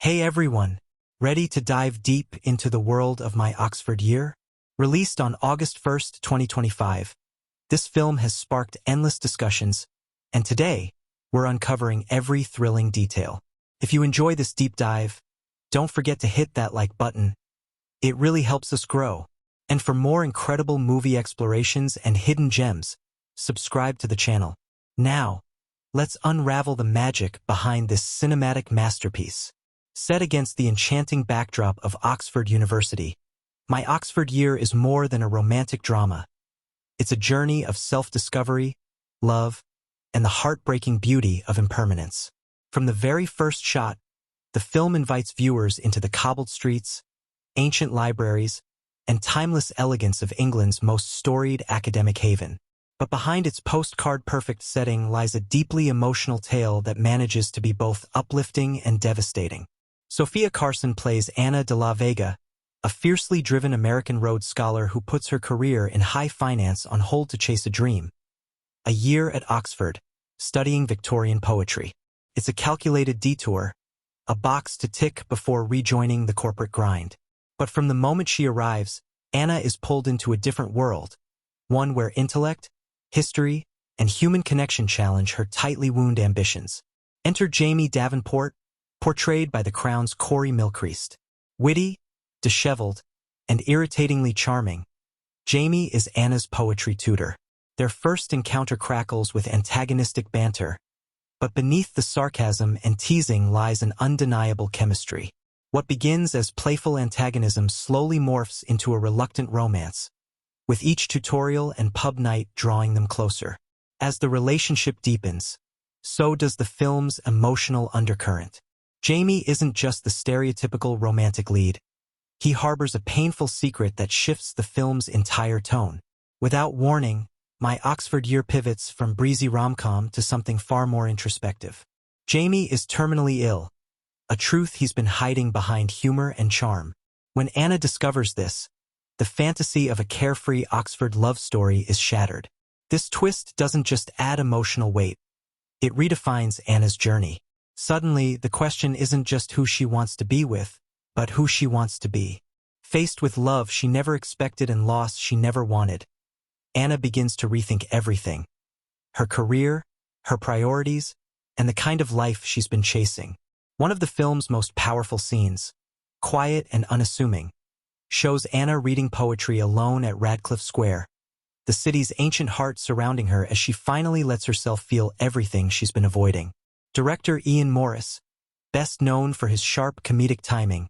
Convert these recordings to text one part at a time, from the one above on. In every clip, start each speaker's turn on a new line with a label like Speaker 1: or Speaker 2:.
Speaker 1: Hey everyone, ready to dive deep into the world of My Oxford Year? Released on August 1st, 2025, this film has sparked endless discussions, and today, we're uncovering every thrilling detail. If you enjoy this deep dive, don't forget to hit that like button. It really helps us grow. And for more incredible movie explorations and hidden gems, subscribe to the channel. Now, let's unravel the magic behind this cinematic masterpiece. Set against the enchanting backdrop of Oxford University, My Oxford Year is more than a romantic drama. It's a journey of self-discovery, love, and the heartbreaking beauty of impermanence. From the very first shot, the film invites viewers into the cobbled streets, ancient libraries, and timeless elegance of England's most storied academic haven. But behind its postcard-perfect setting lies a deeply emotional tale that manages to be both uplifting and devastating. Sofia Carson plays Ana de la Vega, a fiercely driven American Rhodes Scholar who puts her career in high finance on hold to chase a dream. A year at Oxford, studying Victorian poetry. It's a calculated detour, a box to tick before rejoining the corporate grind. But from the moment she arrives, Anna is pulled into a different world, one where intellect, history, and human connection challenge her tightly wound ambitions. Enter Jaime Davenport, portrayed by the Crown's Corey Mylchreest. Witty, disheveled, and irritatingly charming, Jaime is Anna's poetry tutor. Their first encounter crackles with antagonistic banter, but beneath the sarcasm and teasing lies an undeniable chemistry. What begins as playful antagonism slowly morphs into a reluctant romance, with each tutorial and pub night drawing them closer. As the relationship deepens, so does the film's emotional undercurrent. Jaime isn't just the stereotypical romantic lead. He harbors a painful secret that shifts the film's entire tone. Without warning, My Oxford Year pivots from breezy rom-com to something far more introspective. Jaime is terminally ill, a truth he's been hiding behind humor and charm. When Anna discovers this, the fantasy of a carefree Oxford love story is shattered. This twist doesn't just add emotional weight, it redefines Anna's journey. Suddenly, the question isn't just who she wants to be with, but who she wants to be. Faced with love she never expected and loss she never wanted, Anna begins to rethink everything. Her career, her priorities, and the kind of life she's been chasing. One of the film's most powerful scenes, quiet and unassuming, shows Anna reading poetry alone at Radcliffe Square, the city's ancient heart surrounding her as she finally lets herself feel everything she's been avoiding. Director Iain Morris, best known for his sharp comedic timing,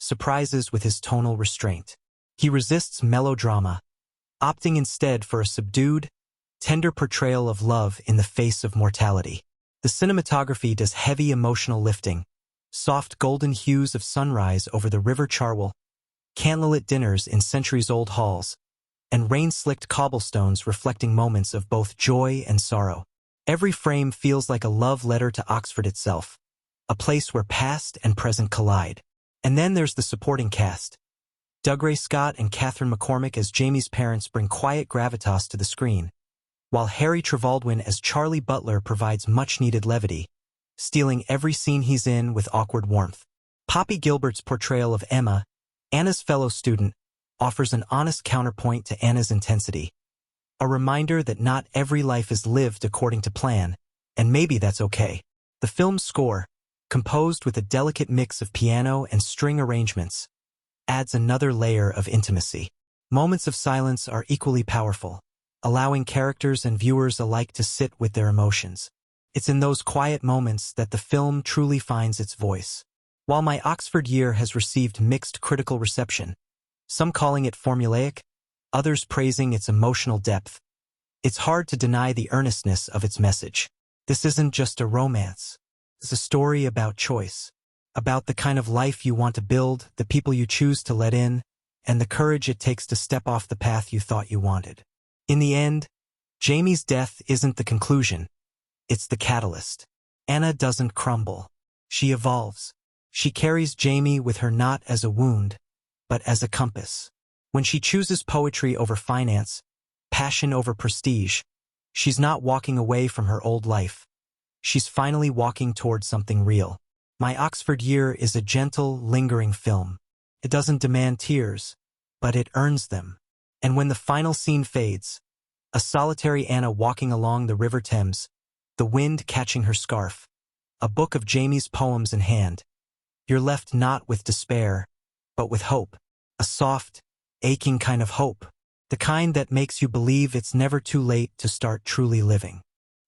Speaker 1: surprises with his tonal restraint. He resists melodrama, opting instead for a subdued, tender portrayal of love in the face of mortality. The cinematography does heavy emotional lifting, soft golden hues of sunrise over the River Cherwell, candlelit dinners in centuries-old halls, and rain-slicked cobblestones reflecting moments of both joy and sorrow. Every frame feels like a love letter to Oxford itself, a place where past and present collide. And then there's the supporting cast. Dougray Scott and Catherine McCormick as Jaime's parents bring quiet gravitas to the screen, while Harry Trevaldwyn as Charlie Butler provides much-needed levity, stealing every scene he's in with awkward warmth. Poppy Gilbert's portrayal of Emma, Anna's fellow student, offers an honest counterpoint to Anna's intensity. A reminder that not every life is lived according to plan, and maybe that's okay. The film's score, composed with a delicate mix of piano and string arrangements, adds another layer of intimacy. Moments of silence are equally powerful, allowing characters and viewers alike to sit with their emotions. It's in those quiet moments that the film truly finds its voice. While My Oxford Year has received mixed critical reception, some calling it formulaic, others praising its emotional depth, it's hard to deny the earnestness of its message. This isn't just a romance. It's a story about choice, about the kind of life you want to build, the people you choose to let in, and the courage it takes to step off the path you thought you wanted. In the end, Jaime's death isn't the conclusion, it's the catalyst. Anna doesn't crumble. She evolves. She carries Jaime with her not as a wound, but as a compass. When she chooses poetry over finance, passion over prestige, she's not walking away from her old life. She's finally walking toward something real. My Oxford Year is a gentle, lingering film. It doesn't demand tears, but it earns them. And when the final scene fades, a solitary Anna walking along the River Thames, the wind catching her scarf, a book of Jaime's poems in hand, you're left not with despair, but with hope. A soft, aching kind of hope. The kind that makes you believe it's never too late to start truly living.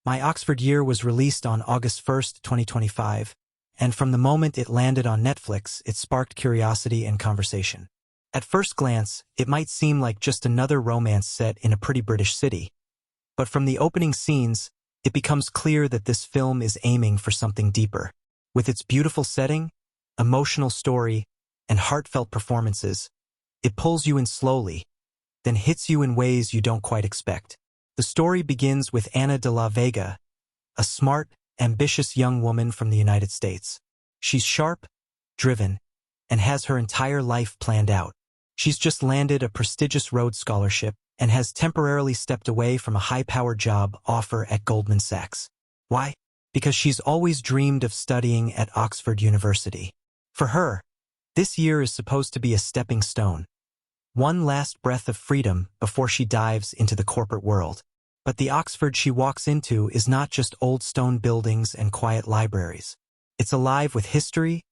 Speaker 1: My Oxford Year was released on August 1st, 2025, and from the moment it landed on Netflix, it sparked curiosity and conversation. At first glance, it might seem like just another romance set in a pretty British city. But from the opening scenes, it becomes clear that this film is aiming for something deeper. With its beautiful setting, emotional story, and heartfelt performances, it pulls you in slowly, then hits you in ways you don't quite expect. The story begins with Ana de la Vega, a smart, ambitious young woman from the United States. She's sharp, driven, and has her entire life planned out. She's just landed a prestigious Rhodes Scholarship and has temporarily stepped away from a high-powered job offer at Goldman Sachs. Why? Because she's always dreamed of studying at Oxford University. For her, this year is supposed to be a stepping stone, one last breath of freedom before she dives into the corporate world. But the Oxford she walks into is not just old stone buildings and quiet libraries. It's alive with history,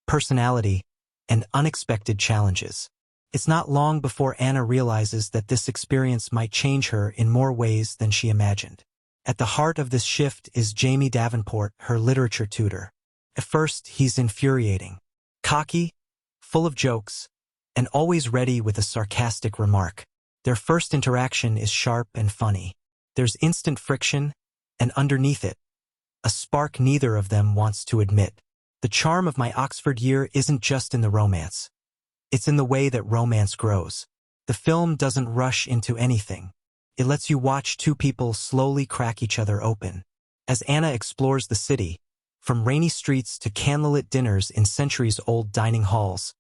Speaker 1: personality, and unexpected challenges. It's not long before Anna realizes that this experience might change her in more ways than she imagined. At the heart of this shift is Jaime Davenport, her literature tutor. At first, he's infuriating. Cocky, full of jokes, and always ready with a sarcastic remark. Their first interaction is sharp and funny. There's instant friction, and underneath it, a spark neither of them wants to admit. The charm of My Oxford Year isn't just in the romance. It's in the way that romance grows. The film doesn't rush into anything. It lets you watch two people slowly crack each other open. As Anna explores the city, from rainy streets to candlelit dinners in centuries-old dining halls,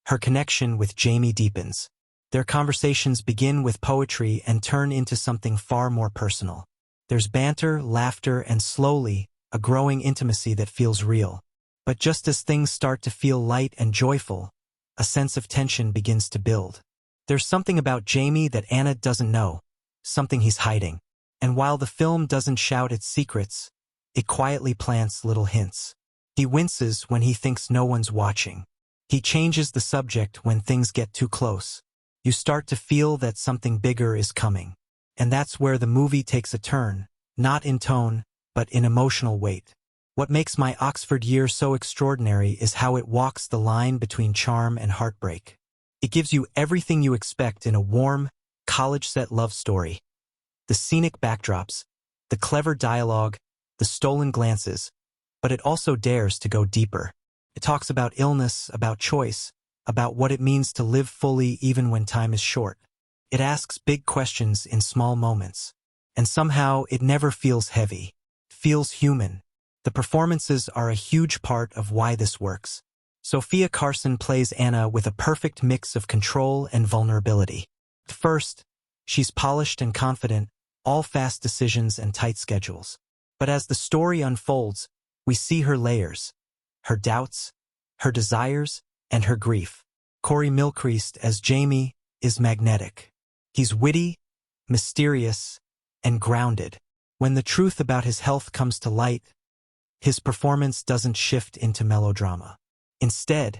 Speaker 1: her connection with Jaime deepens. Their conversations begin with poetry and turn into something far more personal. There's banter, laughter, and slowly, a growing intimacy that feels real. But just as things start to feel light and joyful, a sense of tension begins to build. There's something about Jaime that Anna doesn't know, something he's hiding. And while the film doesn't shout its secrets, it quietly plants little hints. He winces when he thinks no one's watching. He changes the subject when things get too close. You start to feel that something bigger is coming. And that's where the movie takes a turn, not in tone, but in emotional weight. What makes My Oxford Year so extraordinary is how it walks the line between charm and heartbreak. It gives you everything you expect in a warm, college-set love story. The scenic backdrops, the clever dialogue, the stolen glances, but it also dares to go deeper. It talks about illness, about choice, about what it means to live fully even when time is short. It asks big questions in small moments. And somehow it never feels heavy. It feels human. The performances are a huge part of why this works. Sofia Carson plays Anna with a perfect mix of control and vulnerability. At first, she's polished and confident, all fast decisions and tight schedules. But as the story unfolds, we see her layers, her doubts, her desires, and her grief. Mylchreest as Jaime is magnetic. He's witty, mysterious, and grounded. When the truth about his health comes to light, his performance doesn't shift into melodrama. Instead,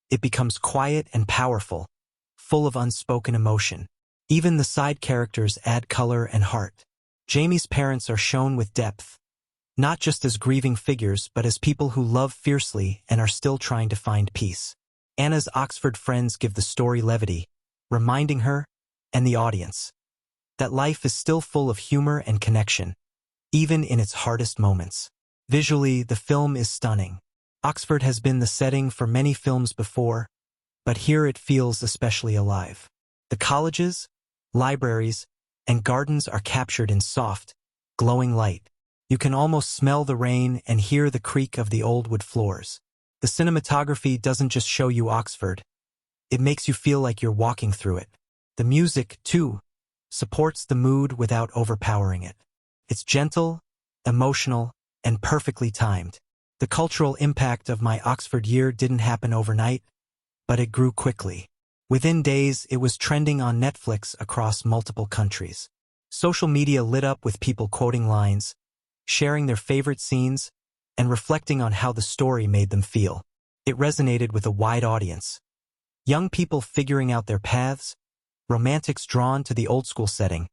Speaker 1: it becomes quiet and powerful, full of unspoken emotion. Even the side characters add color and heart. Jaime's parents are shown with depth, not just as grieving figures but as people who love fiercely and are still trying to find peace. Anna's Oxford friends give the story levity, reminding her, and the audience, that life is still full of humor and connection, even in its hardest moments. Visually, the film is stunning. Oxford has been the setting for many films before, but here it feels especially alive. The colleges, libraries, and gardens are captured in soft, glowing light. You can almost smell the rain and hear the creak of the old wood floors. The cinematography doesn't just show you Oxford, it makes you feel like you're walking through it. The music, too, supports the mood without overpowering it. It's gentle, emotional, and perfectly timed. The cultural impact of my Oxford year didn't happen overnight, but it grew quickly. Within days, it was trending on Netflix across multiple countries. Social media lit up with people quoting lines, sharing their favorite scenes, and reflecting on how the story made them feel. It resonated with a wide audience. Young people figuring out their paths, romantics drawn to the old-school setting,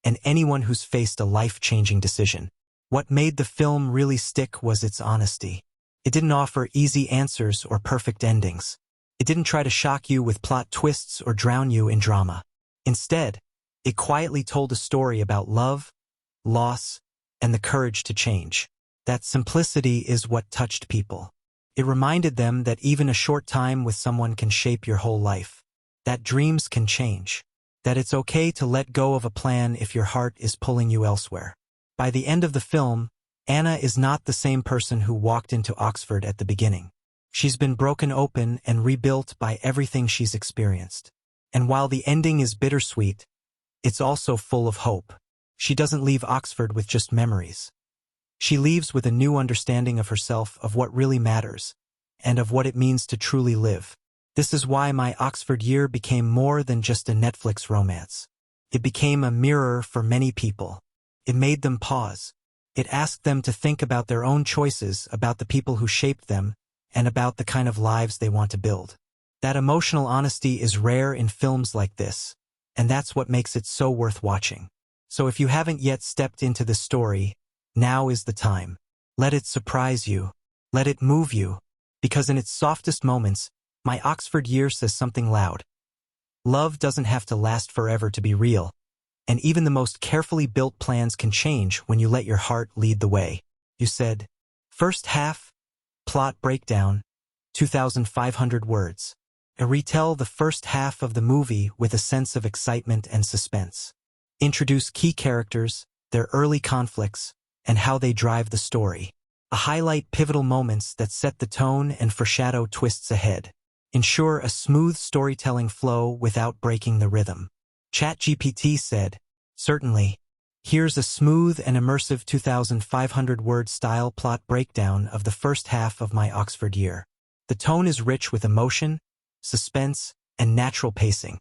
Speaker 1: and anyone who's faced a life-changing decision. What made the film really stick was its honesty. It didn't offer easy answers or perfect endings. It didn't try to shock you with plot twists or drown you in drama. Instead, it quietly told a story about love, loss, and the courage to change. That simplicity is what touched people. It reminded them that even a short time with someone can shape your whole life. That dreams can change. That it's okay to let go of a plan if your heart is pulling you elsewhere. By the end of the film, Anna is not the same person who walked into Oxford at the beginning. She's been broken open and rebuilt by everything she's experienced. And while the ending is bittersweet, it's also full of hope. She doesn't leave Oxford with just memories. She leaves with a new understanding of herself, of what really matters, and of what it means to truly live. This is why my Oxford year became more than just a Netflix romance. It became a mirror for many people. It made them pause. It asked them to think about their own choices, about the people who shaped them, and about the kind of lives they want to build. That emotional honesty is rare in films like this, and that's what makes it so worth watching. So if you haven't yet stepped into this story, now is the time. Let it surprise you. Let it move you. Because in its softest moments, my Oxford year says something loud. Love doesn't have to last forever to be real, and even the most carefully built plans can change when you let your heart lead the way. You said, first half, plot breakdown, 2,500 words. Retell the first half of the movie with a sense of excitement and suspense. Introduce key characters, their early conflicts, and how they drive the story. Highlight pivotal moments that set the tone and foreshadow twists ahead. Ensure a smooth storytelling flow without breaking the rhythm. ChatGPT said, certainly. Here's a smooth and immersive 2,500-word style plot breakdown of the first half of my Oxford year. The tone is rich with emotion, suspense, and natural pacing.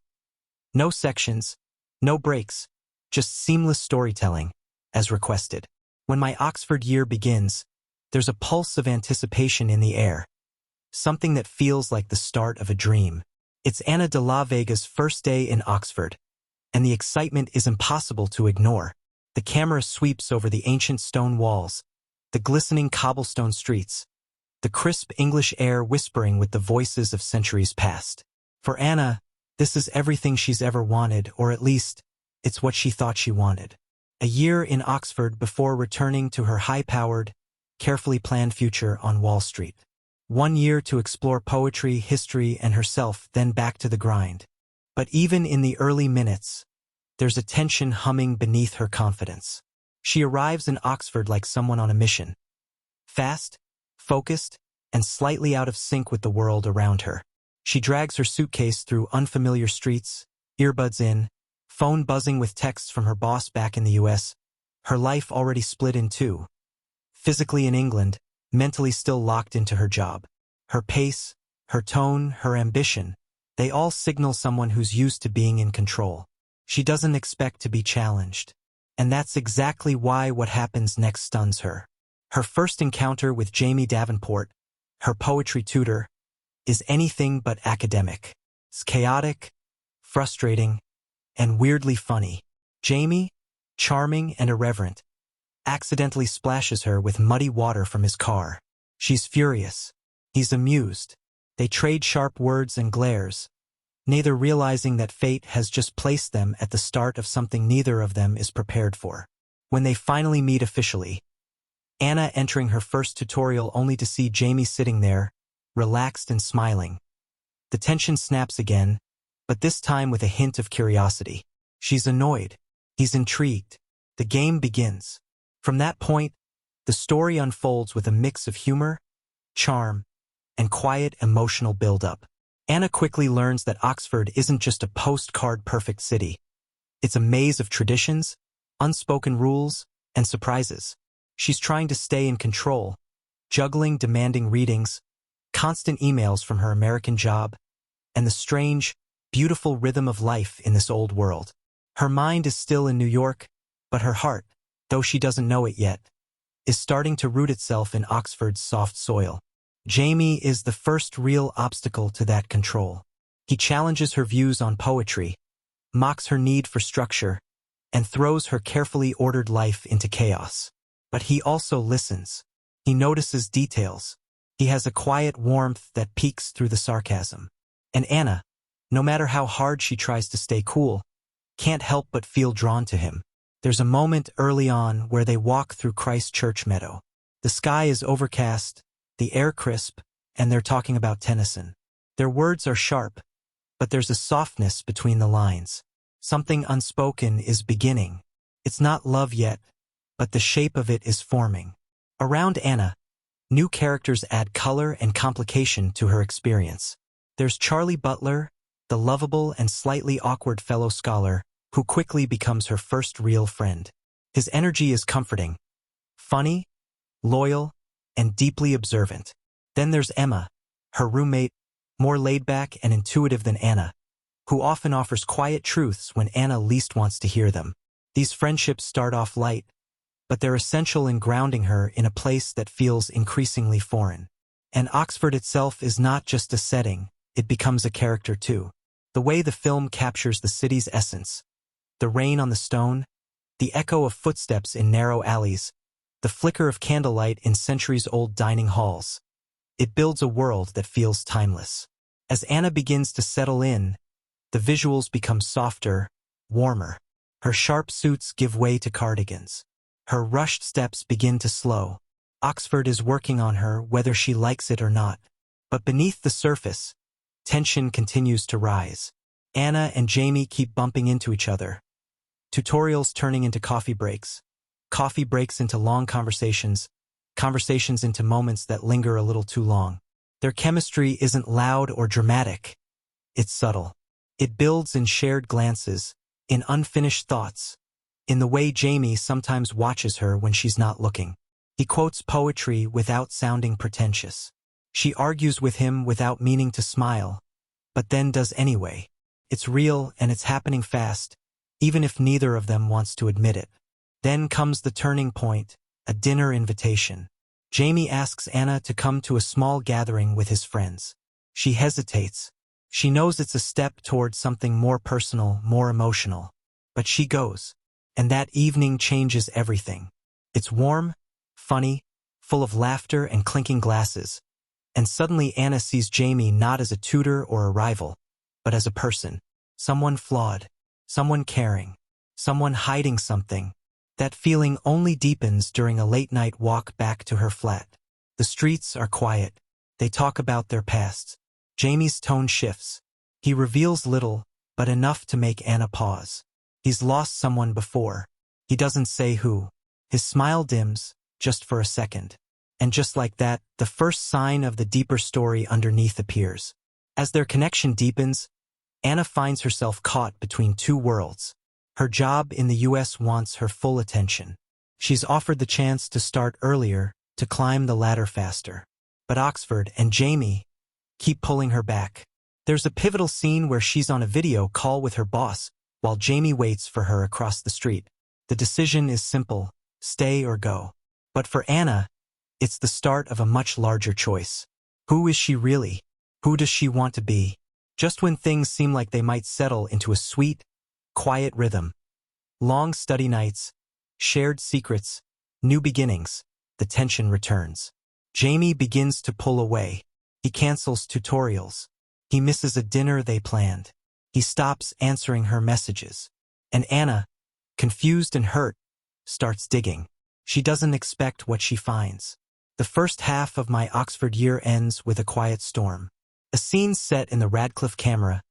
Speaker 1: No sections, no breaks, just seamless storytelling, as requested. When my Oxford year begins, there's a pulse of anticipation in the air. Something that feels like the start of a dream. It's Anna de la Vega's first day in Oxford, and the excitement is impossible to ignore. The camera sweeps over the ancient stone walls, the glistening cobblestone streets, the crisp English air whispering with the voices of centuries past. For Anna, this is everything she's ever wanted, or at least, it's what she thought she wanted. A year in Oxford before returning to her high-powered, carefully planned future on Wall Street. 1 year to explore poetry, history, and herself, then back to the grind. But even in the early minutes, there's a tension humming beneath her confidence. She arrives in Oxford like someone on a mission. Fast, focused, and slightly out of sync with the world around her. She drags her suitcase through unfamiliar streets, earbuds in, phone buzzing with texts from her boss back in the US, her life already split in two. Physically in England, mentally still locked into her job. Her pace, her tone, her ambition, they all signal someone who's used to being in control. She doesn't expect to be challenged. And that's exactly why what happens next stuns her. Her first encounter with Jaime Davenport, her poetry tutor, is anything but academic. It's chaotic, frustrating, and weirdly funny. Jaime, charming and irreverent, accidentally splashes her with muddy water from his car. She's furious. He's amused. They trade sharp words and glares, neither realizing that fate has just placed them at the start of something neither of them is prepared for. When they finally meet officially, Anna entering her first tutorial only to see Jaime sitting there, relaxed and smiling. The tension snaps again, but this time with a hint of curiosity. She's annoyed. He's intrigued. The game begins. From that point, the story unfolds with a mix of humor, charm, and quiet emotional build-up. Anna quickly learns that Oxford isn't just a postcard-perfect city. It's a maze of traditions, unspoken rules, and surprises. She's trying to stay in control, juggling demanding readings, constant emails from her American job, and the strange, beautiful rhythm of life in this old world. Her mind is still in New York, but her heart, though she doesn't know it yet, is starting to root itself in Oxford's soft soil. Jaime is the first real obstacle to that control. He challenges her views on poetry, mocks her need for structure, and throws her carefully ordered life into chaos. But he also listens. He notices details. He has a quiet warmth that peeks through the sarcasm. And Anna, no matter how hard she tries to stay cool, can't help but feel drawn to him. There's a moment early on where they walk through Christ Church meadow. The sky is overcast, the air crisp, and they're talking about Tennyson. Their words are sharp, but there's a softness between the lines. Something unspoken is beginning. It's not love yet, but the shape of it is forming. Around Anna, new characters add color and complication to her experience. There's Charlie Butler, the lovable and slightly awkward fellow scholar, who quickly becomes her first real friend. His energy is comforting, funny, loyal, and deeply observant. Then there's Emma, her roommate, more laid-back and intuitive than Anna, who often offers quiet truths when Anna least wants to hear them. These friendships start off light, but they're essential in grounding her in a place that feels increasingly foreign. And Oxford itself is not just a setting, it becomes a character too. The way the film captures the city's essence, the rain on the stone, the echo of footsteps in narrow alleys, the flicker of candlelight in centuries-old dining halls. It builds a world that feels timeless. As Anna begins to settle in, the visuals become softer, warmer. Her sharp suits give way to cardigans. Her rushed steps begin to slow. Oxford is working on her whether she likes it or not. But beneath the surface, tension continues to rise. Anna and Jaime keep bumping into each other. Tutorials turning into coffee breaks into long conversations, conversations into moments that linger a little too long. Their chemistry isn't loud or dramatic. It's subtle. It builds in shared glances, in unfinished thoughts, in the way Jaime sometimes watches her when she's not looking. He quotes poetry without sounding pretentious. She argues with him without meaning to smile, but then does anyway. It's real and it's happening fast, even if neither of them wants to admit it. Then comes the turning point, a dinner invitation. Jaime asks Anna to come to a small gathering with his friends. She hesitates. She knows it's a step towards something more personal, more emotional. But she goes. And that evening changes everything. It's warm, funny, full of laughter and clinking glasses. And suddenly Anna sees Jaime not as a tutor or a rival, but as a person. Someone flawed, someone caring, someone hiding something. That feeling only deepens during a late-night walk back to her flat. The streets are quiet. They talk about their pasts. Jaime's tone shifts. He reveals little, but enough to make Anna pause. He's lost someone before. He doesn't say who. His smile dims, just for a second. And just like that, the first sign of the deeper story underneath appears. As their connection deepens, Anna finds herself caught between two worlds. Her job in the U.S. wants her full attention. She's offered the chance to start earlier, to climb the ladder faster. But Oxford and Jaime keep pulling her back. There's a pivotal scene where she's on a video call with her boss, while Jaime waits for her across the street. The decision is simple, stay or go. But for Anna, it's the start of a much larger choice. Who is she really? Who does she want to be? Just when things seem like they might settle into a sweet, quiet rhythm. Long study nights, shared secrets, new beginnings, the tension returns. Jaime begins to pull away. He cancels tutorials. He misses a dinner they planned. He stops answering her messages. And Anna, confused and hurt, starts digging. She doesn't expect what she finds. The first half of my Oxford year ends with a quiet storm. A scene set in the Radcliffe camera,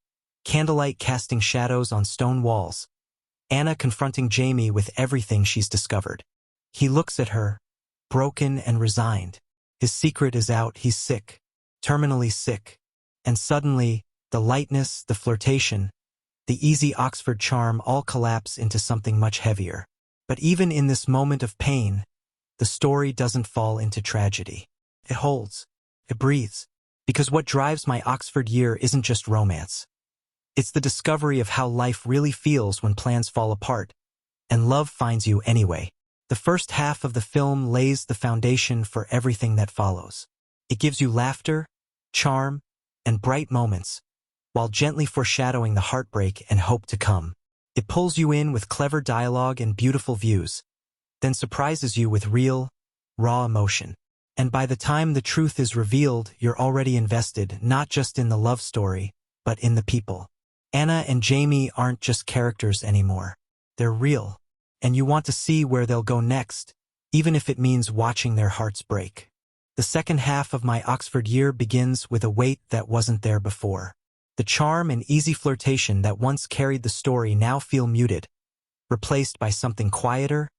Speaker 1: candlelight casting shadows on stone walls, Anna confronting Jaime with everything she's discovered. He looks at her, broken and resigned. His secret is out, he's sick, terminally sick. And suddenly, the lightness, the flirtation, the easy Oxford charm all collapse into something much heavier. But even in this moment of pain, the story doesn't fall into tragedy. It holds. It breathes. Because what drives my Oxford year isn't just romance. It's the discovery of how life really feels when plans fall apart, and love finds you anyway. The first half of the film lays the foundation for everything that follows. It gives you laughter, charm, and bright moments, while gently foreshadowing the heartbreak and hope to come. It pulls you in with clever dialogue and beautiful views, then surprises you with real, raw emotion. And by the time the truth is revealed, you're already invested not just in the love story, but in the people. Anna and Jaime aren't just characters anymore. They're real, and you want to see where they'll go next, even if it means watching their hearts break. The second half of my Oxford year begins with a weight that wasn't there before. The charm and easy flirtation that once carried the story now feel muted, replaced by something quieter,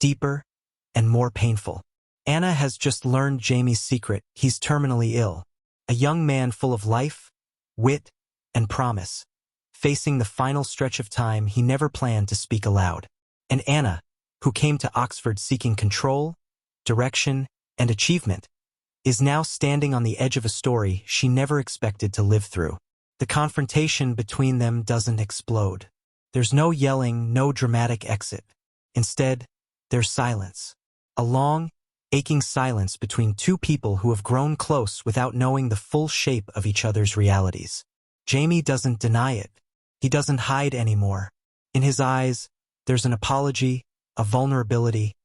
Speaker 1: deeper, and more painful. Anna has just learned Jaime's secret. He's terminally ill. A young man full of life, wit, and promise, facing the final stretch of time he never planned to speak aloud. And Anna, who came to Oxford seeking control, direction, and achievement, is now standing on the edge of a story she never expected to live through. The confrontation between them doesn't explode. There's no yelling, no dramatic exit. Instead, there's silence. A long, aching silence between two people who have grown close without knowing the full shape of each other's realities. Jaime doesn't deny it. He doesn't hide anymore. In his eyes, there's an apology, a vulnerability,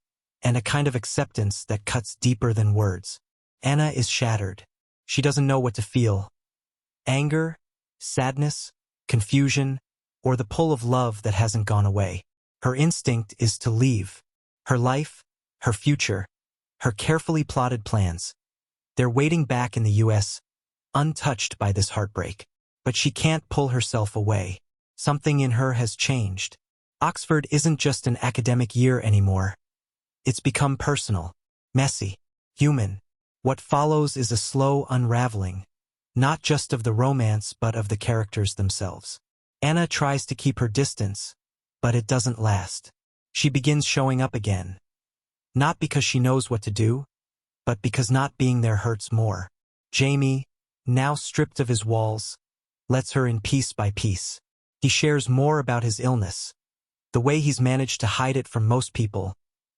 Speaker 1: and a kind of acceptance that cuts deeper than words. Anna is shattered. She doesn't know what to feel. Anger, sadness, confusion, or the pull of love that hasn't gone away. Her instinct is to leave. Her life, her future, her carefully plotted plans. They're waiting back in the U.S., untouched by this heartbreak. But she can't pull herself away. Something in her has changed. Oxford isn't just an academic year anymore. It's become personal, messy, human. What follows is a slow unraveling, not just of the romance but of the characters themselves. Anna tries to keep her distance, but it doesn't last. She begins showing up again. Not because she knows what to do, but because not being there hurts more. Jaime, now stripped of his walls, lets her in piece by piece. He shares more about his illness, the way he's managed to hide it from most people,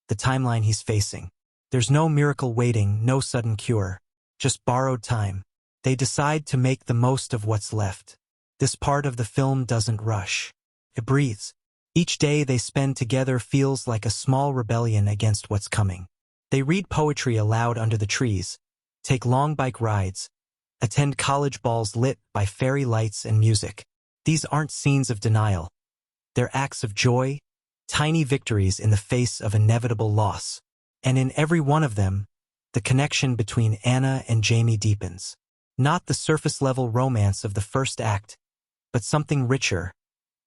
Speaker 1: the timeline he's facing. There's no miracle waiting, no sudden cure, just borrowed time. They decide to make the most of what's left. This part of the film doesn't rush. It breathes. Each day they spend together feels like a small rebellion against what's coming. They read poetry aloud under the trees, take long bike rides, attend college balls lit by fairy lights and music. These aren't scenes of denial. They're acts of joy, tiny victories in the face of inevitable loss. And in every one of them, the connection between Anna and Jaime deepens. Not the surface-level romance of the first act, but something richer,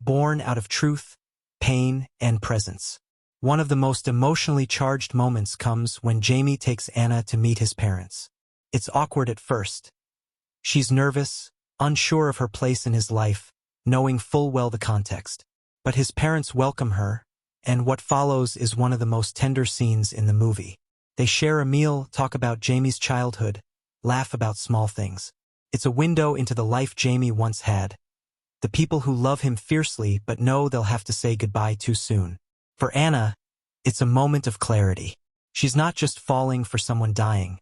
Speaker 1: born out of truth, pain, and presence. One of the most emotionally charged moments comes when Jaime takes Anna to meet his parents. It's awkward at first. She's nervous, unsure of her place in his life, knowing full well the context. But his parents welcome her, and what follows is one of the most tender scenes in the movie. They share a meal, talk about Jaime's childhood, laugh about small things. It's a window into the life Jaime once had. The people who love him fiercely but know they'll have to say goodbye too soon. For Anna, it's a moment of clarity. She's not just falling for someone dying.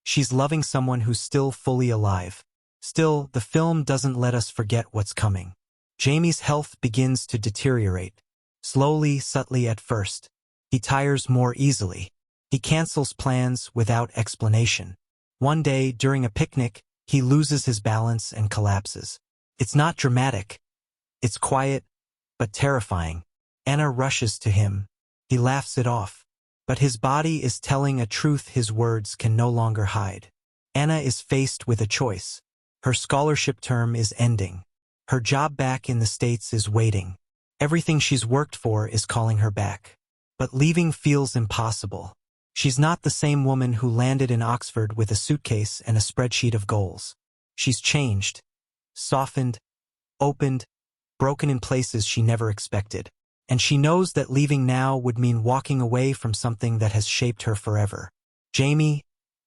Speaker 1: She's loving someone who's still fully alive. Still, the film doesn't let us forget what's coming. Jaime's health begins to deteriorate. Slowly, subtly at first. He tires more easily. He cancels plans without explanation. One day, during a picnic, he loses his balance and collapses. It's not dramatic. It's quiet, but terrifying. Anna rushes to him. He laughs it off. But his body is telling a truth his words can no longer hide. Anna is faced with a choice. Her scholarship term is ending. Her job back in the States is waiting. Everything she's worked for is calling her back. But leaving feels impossible. She's not the same woman who landed in Oxford with a suitcase and a spreadsheet of goals. She's changed, softened, opened, broken in places she never expected. And she knows that leaving now would mean walking away from something that has shaped her forever. Jaime,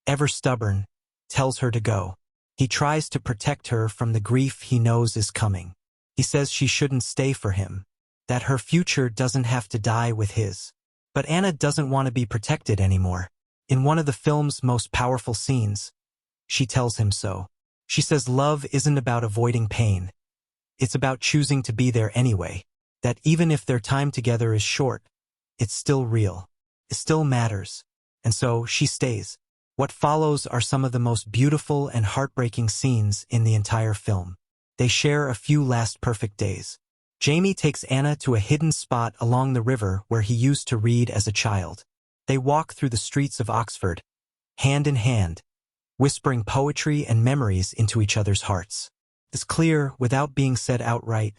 Speaker 1: ever stubborn, tells her to go. He tries to protect her from the grief he knows is coming. He says she shouldn't stay for him, that her future doesn't have to die with his. But Anna doesn't want to be protected anymore. In one of the film's most powerful scenes, she tells him so. She says love isn't about avoiding pain. It's about choosing to be there anyway. That even if their time together is short, it's still real. It still matters. And so she stays. What follows are some of the most beautiful and heartbreaking scenes in the entire film. They share a few last perfect days. Jaime takes Anna to a hidden spot along the river where he used to read as a child. They walk through the streets of Oxford, hand in hand, whispering poetry and memories into each other's hearts. It's clear, without being said outright,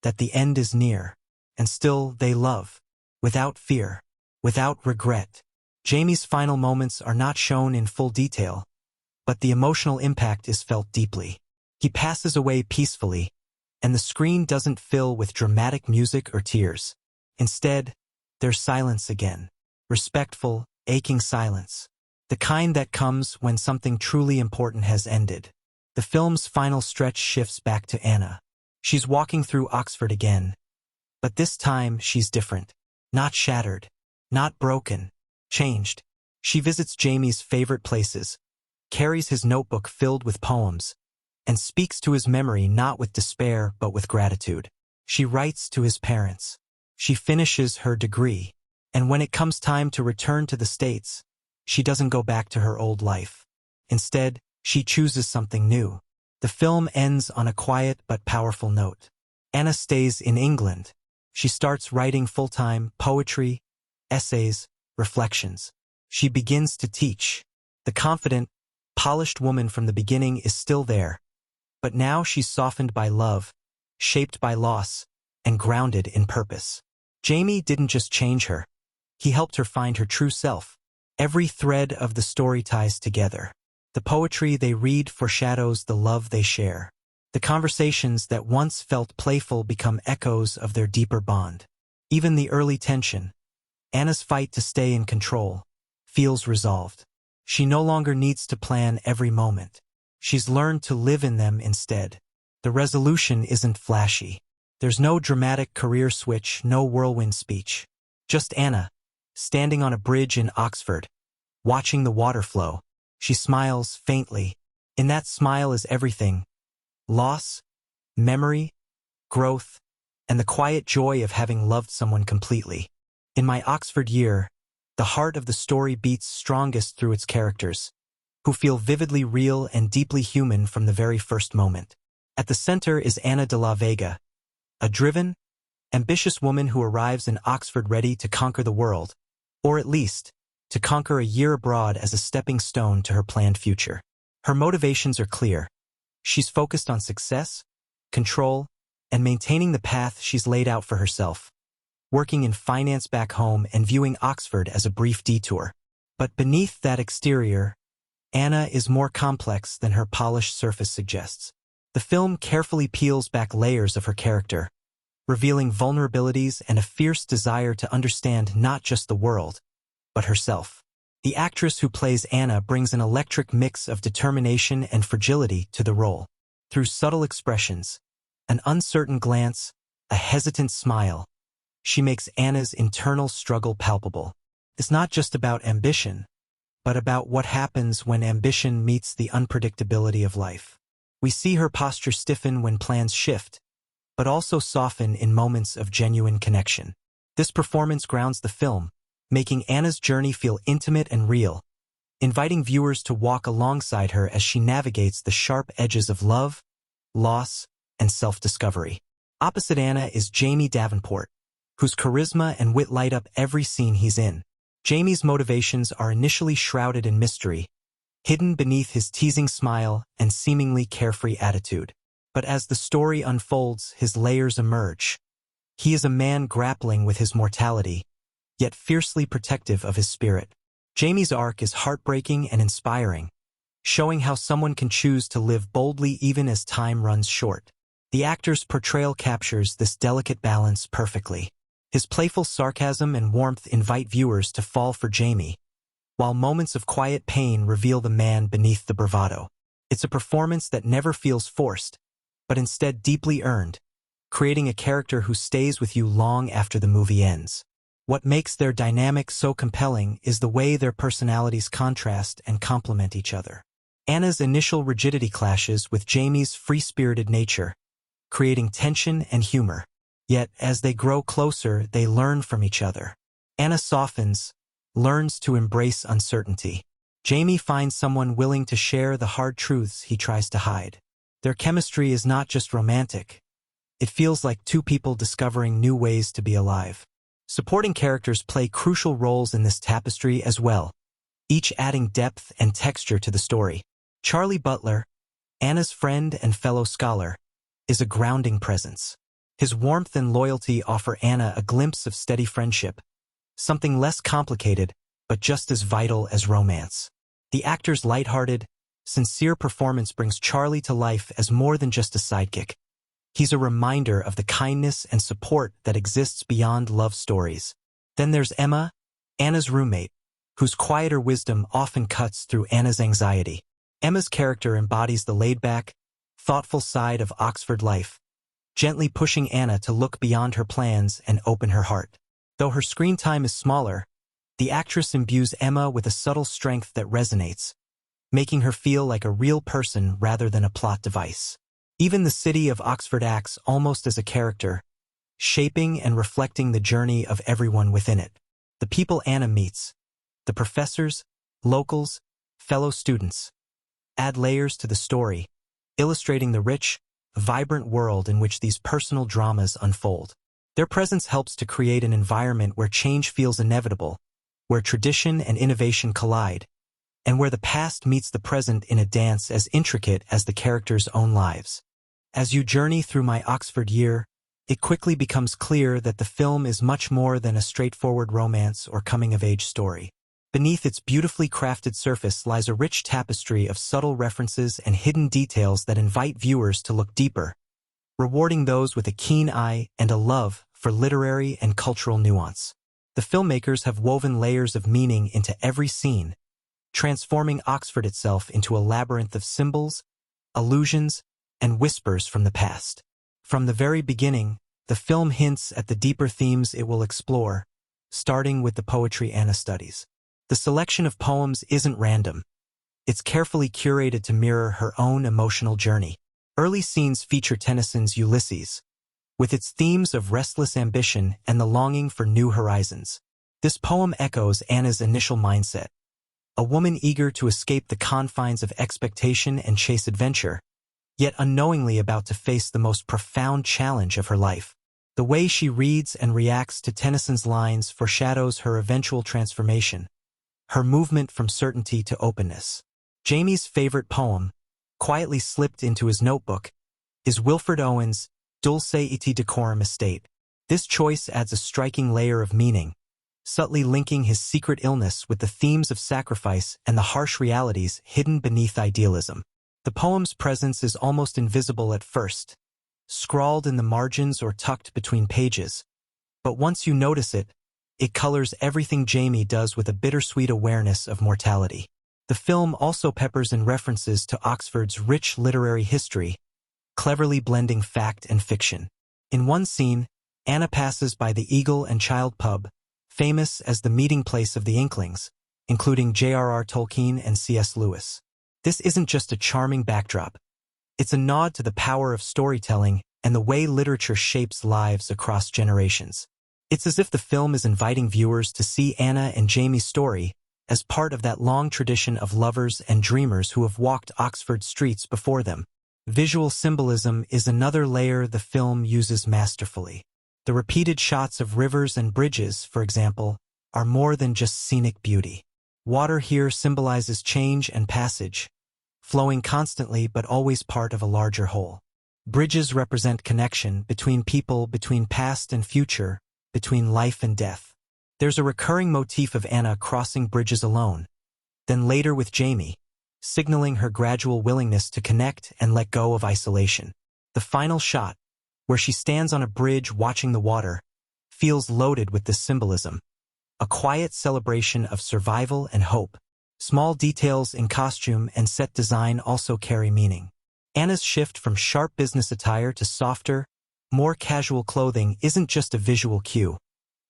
Speaker 1: that the end is near, and still they love, without fear, without regret. Jaime's final moments are not shown in full detail, but the emotional impact is felt deeply. He passes away peacefully, and the screen doesn't fill with dramatic music or tears. Instead, there's silence again. Respectful, aching silence. The kind that comes when something truly important has ended. The film's final stretch shifts back to Anna. She's walking through Oxford again. But this time, she's different. Not shattered. Not broken. Changed. She visits Jaime's favorite places, carries his notebook filled with poems, and speaks to his memory not with despair but with gratitude. She writes to his parents. She finishes her degree. And when it comes time to return to the States, she doesn't go back to her old life. Instead, she chooses something new. The film ends on a quiet but powerful note. Anna stays in England. She starts writing full-time poetry, essays, reflections. She begins to teach. The confident, polished woman from the beginning is still there. But now she's softened by love, shaped by loss, and grounded in purpose. Jaime didn't just change her. He helped her find her true self. Every thread of the story ties together. The poetry they read foreshadows the love they share. The conversations that once felt playful become echoes of their deeper bond. Even the early tension, Anna's fight to stay in control, feels resolved. She no longer needs to plan every moment. She's learned to live in them instead. The resolution isn't flashy. There's no dramatic career switch, no whirlwind speech. Just Anna, standing on a bridge in Oxford, watching the water flow. She smiles faintly. In that smile is everything. Loss, memory, growth, and the quiet joy of having loved someone completely. In my Oxford year, the heart of the story beats strongest through its characters, who feel vividly real and deeply human from the very first moment. At the center is Ana de la Vega, a driven, ambitious woman who arrives in Oxford ready to conquer the world, or at least, to conquer a year abroad as a stepping stone to her planned future. Her motivations are clear. She's focused on success, control, and maintaining the path she's laid out for herself, working in finance back home and viewing Oxford as a brief detour. But beneath that exterior, Anna is more complex than her polished surface suggests. The film carefully peels back layers of her character, revealing vulnerabilities and a fierce desire to understand not just the world, but herself. The actress who plays Anna brings an electric mix of determination and fragility to the role. Through subtle expressions, an uncertain glance, a hesitant smile, she makes Anna's internal struggle palpable. It's not just about ambition, but about what happens when ambition meets the unpredictability of life. We see her posture stiffen when plans shift, but also soften in moments of genuine connection. This performance grounds the film, making Anna's journey feel intimate and real, inviting viewers to walk alongside her as she navigates the sharp edges of love, loss, and self-discovery. Opposite Anna is Jaime Davenport, whose charisma and wit light up every scene he's in. Jaime's motivations are initially shrouded in mystery, hidden beneath his teasing smile and seemingly carefree attitude. But as the story unfolds, his layers emerge. He is a man grappling with his mortality, yet fiercely protective of his spirit. Jaime's arc is heartbreaking and inspiring, showing how someone can choose to live boldly even as time runs short. The actor's portrayal captures this delicate balance perfectly. His playful sarcasm and warmth invite viewers to fall for Jaime, while moments of quiet pain reveal the man beneath the bravado. It's a performance that never feels forced, but instead deeply earned, creating a character who stays with you long after the movie ends. What makes their dynamic so compelling is the way their personalities contrast and complement each other. Anna's initial rigidity clashes with Jaime's free-spirited nature, creating tension and humor. Yet, as they grow closer, they learn from each other. Anna softens, learns to embrace uncertainty. Jaime finds someone willing to share the hard truths he tries to hide. Their chemistry is not just romantic. It feels like two people discovering new ways to be alive. Supporting characters play crucial roles in this tapestry as well, each adding depth and texture to the story. Charlie Butler, Anna's friend and fellow scholar, is a grounding presence. His warmth and loyalty offer Anna a glimpse of steady friendship, something less complicated, but just as vital as romance. The actor's lighthearted, sincere performance brings Charlie to life as more than just a sidekick. He's a reminder of the kindness and support that exists beyond love stories. Then there's Emma, Anna's roommate, whose quieter wisdom often cuts through Anna's anxiety. Emma's character embodies the laid-back, thoughtful side of Oxford life, gently pushing Anna to look beyond her plans and open her heart. Though her screen time is smaller, the actress imbues Emma with a subtle strength that resonates, making her feel like a real person rather than a plot device. Even the city of Oxford acts almost as a character, shaping and reflecting the journey of everyone within it. The people Anna meets, the professors, locals, fellow students, add layers to the story, illustrating the rich, vibrant world in which these personal dramas unfold. Their presence helps to create an environment where change feels inevitable, where tradition and innovation collide, and where the past meets the present in a dance as intricate as the characters' own lives. As you journey through my Oxford year, it quickly becomes clear that the film is much more than a straightforward romance or coming-of-age story. Beneath its beautifully crafted surface lies a rich tapestry of subtle references and hidden details that invite viewers to look deeper, rewarding those with a keen eye and a love for literary and cultural nuance. The filmmakers have woven layers of meaning into every scene, transforming Oxford itself into a labyrinth of symbols, allusions, and whispers from the past. From the very beginning, the film hints at the deeper themes it will explore, starting with the poetry Anna studies. The selection of poems isn't random. It's carefully curated to mirror her own emotional journey. Early scenes feature Tennyson's Ulysses, with its themes of restless ambition and the longing for new horizons. This poem echoes Anna's initial mindset, a woman eager to escape the confines of expectation and chase adventure, yet unknowingly about to face the most profound challenge of her life. The way she reads and reacts to Tennyson's lines foreshadows her eventual transformation, her movement from certainty to openness. Jaime's favorite poem, quietly slipped into his notebook, is Wilfred Owen's Dulce et Decorum Estate. This choice adds a striking layer of meaning, subtly linking his secret illness with the themes of sacrifice and the harsh realities hidden beneath idealism. The poem's presence is almost invisible at first, scrawled in the margins or tucked between pages. But once you notice it, it colors everything Jaime does with a bittersweet awareness of mortality. The film also peppers in references to Oxford's rich literary history, cleverly blending fact and fiction. In one scene, Anna passes by the Eagle and Child pub, famous as the meeting place of the Inklings, including J.R.R. Tolkien and C.S. Lewis. This isn't just a charming backdrop. It's a nod to the power of storytelling and the way literature shapes lives across generations. It's as if the film is inviting viewers to see Anna and Jaime's story as part of that long tradition of lovers and dreamers who have walked Oxford streets before them. Visual symbolism is another layer the film uses masterfully. The repeated shots of rivers and bridges, for example, are more than just scenic beauty. Water here symbolizes change and passage, flowing constantly but always part of a larger whole. Bridges represent connection between people, between past and future, between life and death. There's a recurring motif of Anna crossing bridges alone, then later with Jaime, signaling her gradual willingness to connect and let go of isolation. The final shot, where she stands on a bridge watching the water, feels loaded with this symbolism, a quiet celebration of survival and hope. Small details in costume and set design also carry meaning. Anna's shift from sharp business attire to softer, more casual clothing isn't just a visual cue.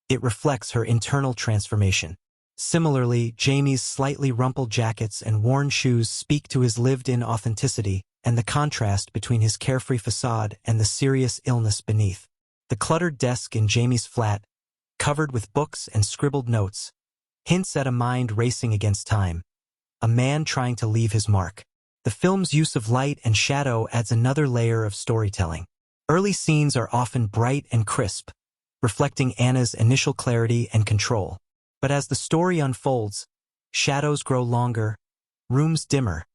Speaker 1: It reflects her internal transformation. Similarly, Jaime's slightly rumpled jackets and worn shoes speak to his lived-in authenticity and the contrast between his carefree facade and the serious illness beneath. The cluttered desk in Jaime's flat, covered with books and scribbled notes, hints at a mind racing against time, a man trying to leave his mark. The film's use of light and shadow adds another layer of storytelling. Early scenes are often bright and crisp, reflecting Anna's initial clarity and control. But as the story unfolds, shadows grow longer, rooms dimmer,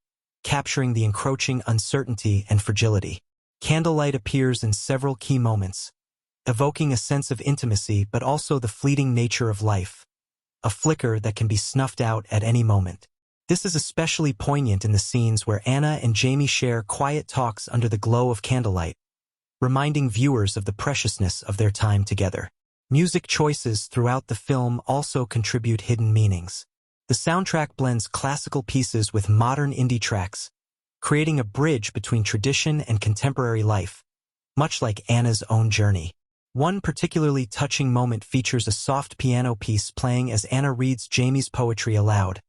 Speaker 1: capturing the encroaching uncertainty and fragility. Candlelight appears in several key moments, evoking a sense of intimacy but also the fleeting nature of life, a flicker that can be snuffed out at any moment. This is especially poignant in the scenes where Anna and Jaime share quiet talks under the glow of candlelight, reminding viewers of the preciousness of their time together. Music choices throughout the film also contribute hidden meanings. The soundtrack blends classical pieces with modern indie tracks, creating a bridge between tradition and contemporary life, much like Anna's own journey. One particularly touching moment features a soft piano piece playing as Anna reads Jaime's poetry aloud,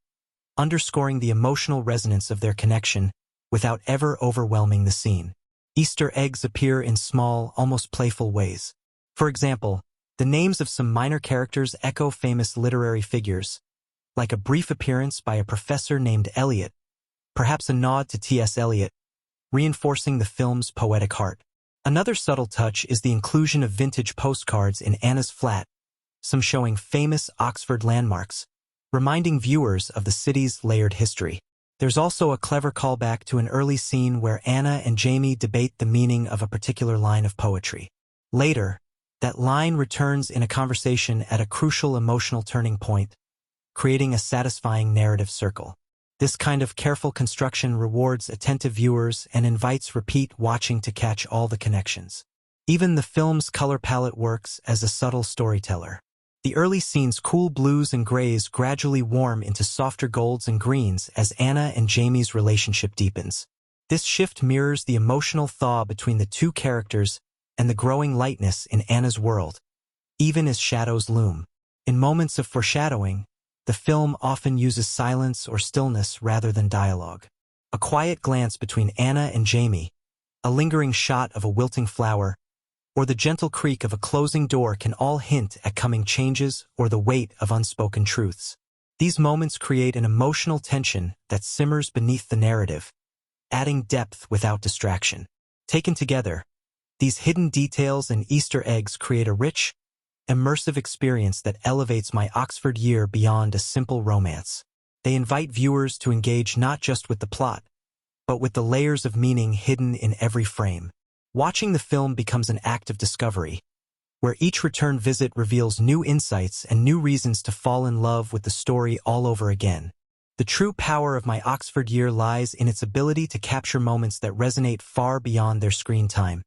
Speaker 1: underscoring the emotional resonance of their connection without ever overwhelming the scene. Easter eggs appear in small, almost playful ways. For example, the names of some minor characters echo famous literary figures, like a brief appearance by a professor named Eliot, perhaps a nod to T.S. Eliot, reinforcing the film's poetic heart. Another subtle touch is the inclusion of vintage postcards in Anna's flat, some showing famous Oxford landmarks, reminding viewers of the city's layered history. There's also a clever callback to an early scene where Anna and Jaime debate the meaning of a particular line of poetry. Later, that line returns in a conversation at a crucial emotional turning point, creating a satisfying narrative circle. This kind of careful construction rewards attentive viewers and invites repeat watching to catch all the connections. Even the film's color palette works as a subtle storyteller. The early scenes' cool blues and grays gradually warm into softer golds and greens as Anna and Jaime's relationship deepens. This shift mirrors the emotional thaw between the two characters and the growing lightness in Anna's world, even as shadows loom. In moments of foreshadowing, the film often uses silence or stillness rather than dialogue. A quiet glance between Anna and Jaime, a lingering shot of a wilting flower, or the gentle creak of a closing door can all hint at coming changes or the weight of unspoken truths. These moments create an emotional tension that simmers beneath the narrative, adding depth without distraction. Taken together, these hidden details and Easter eggs create a rich, immersive experience that elevates My Oxford Year beyond a simple romance. They invite viewers to engage not just with the plot, but with the layers of meaning hidden in every frame. Watching the film becomes an act of discovery, where each return visit reveals new insights and new reasons to fall in love with the story all over again. The true power of My Oxford Year lies in its ability to capture moments that resonate far beyond their screen time.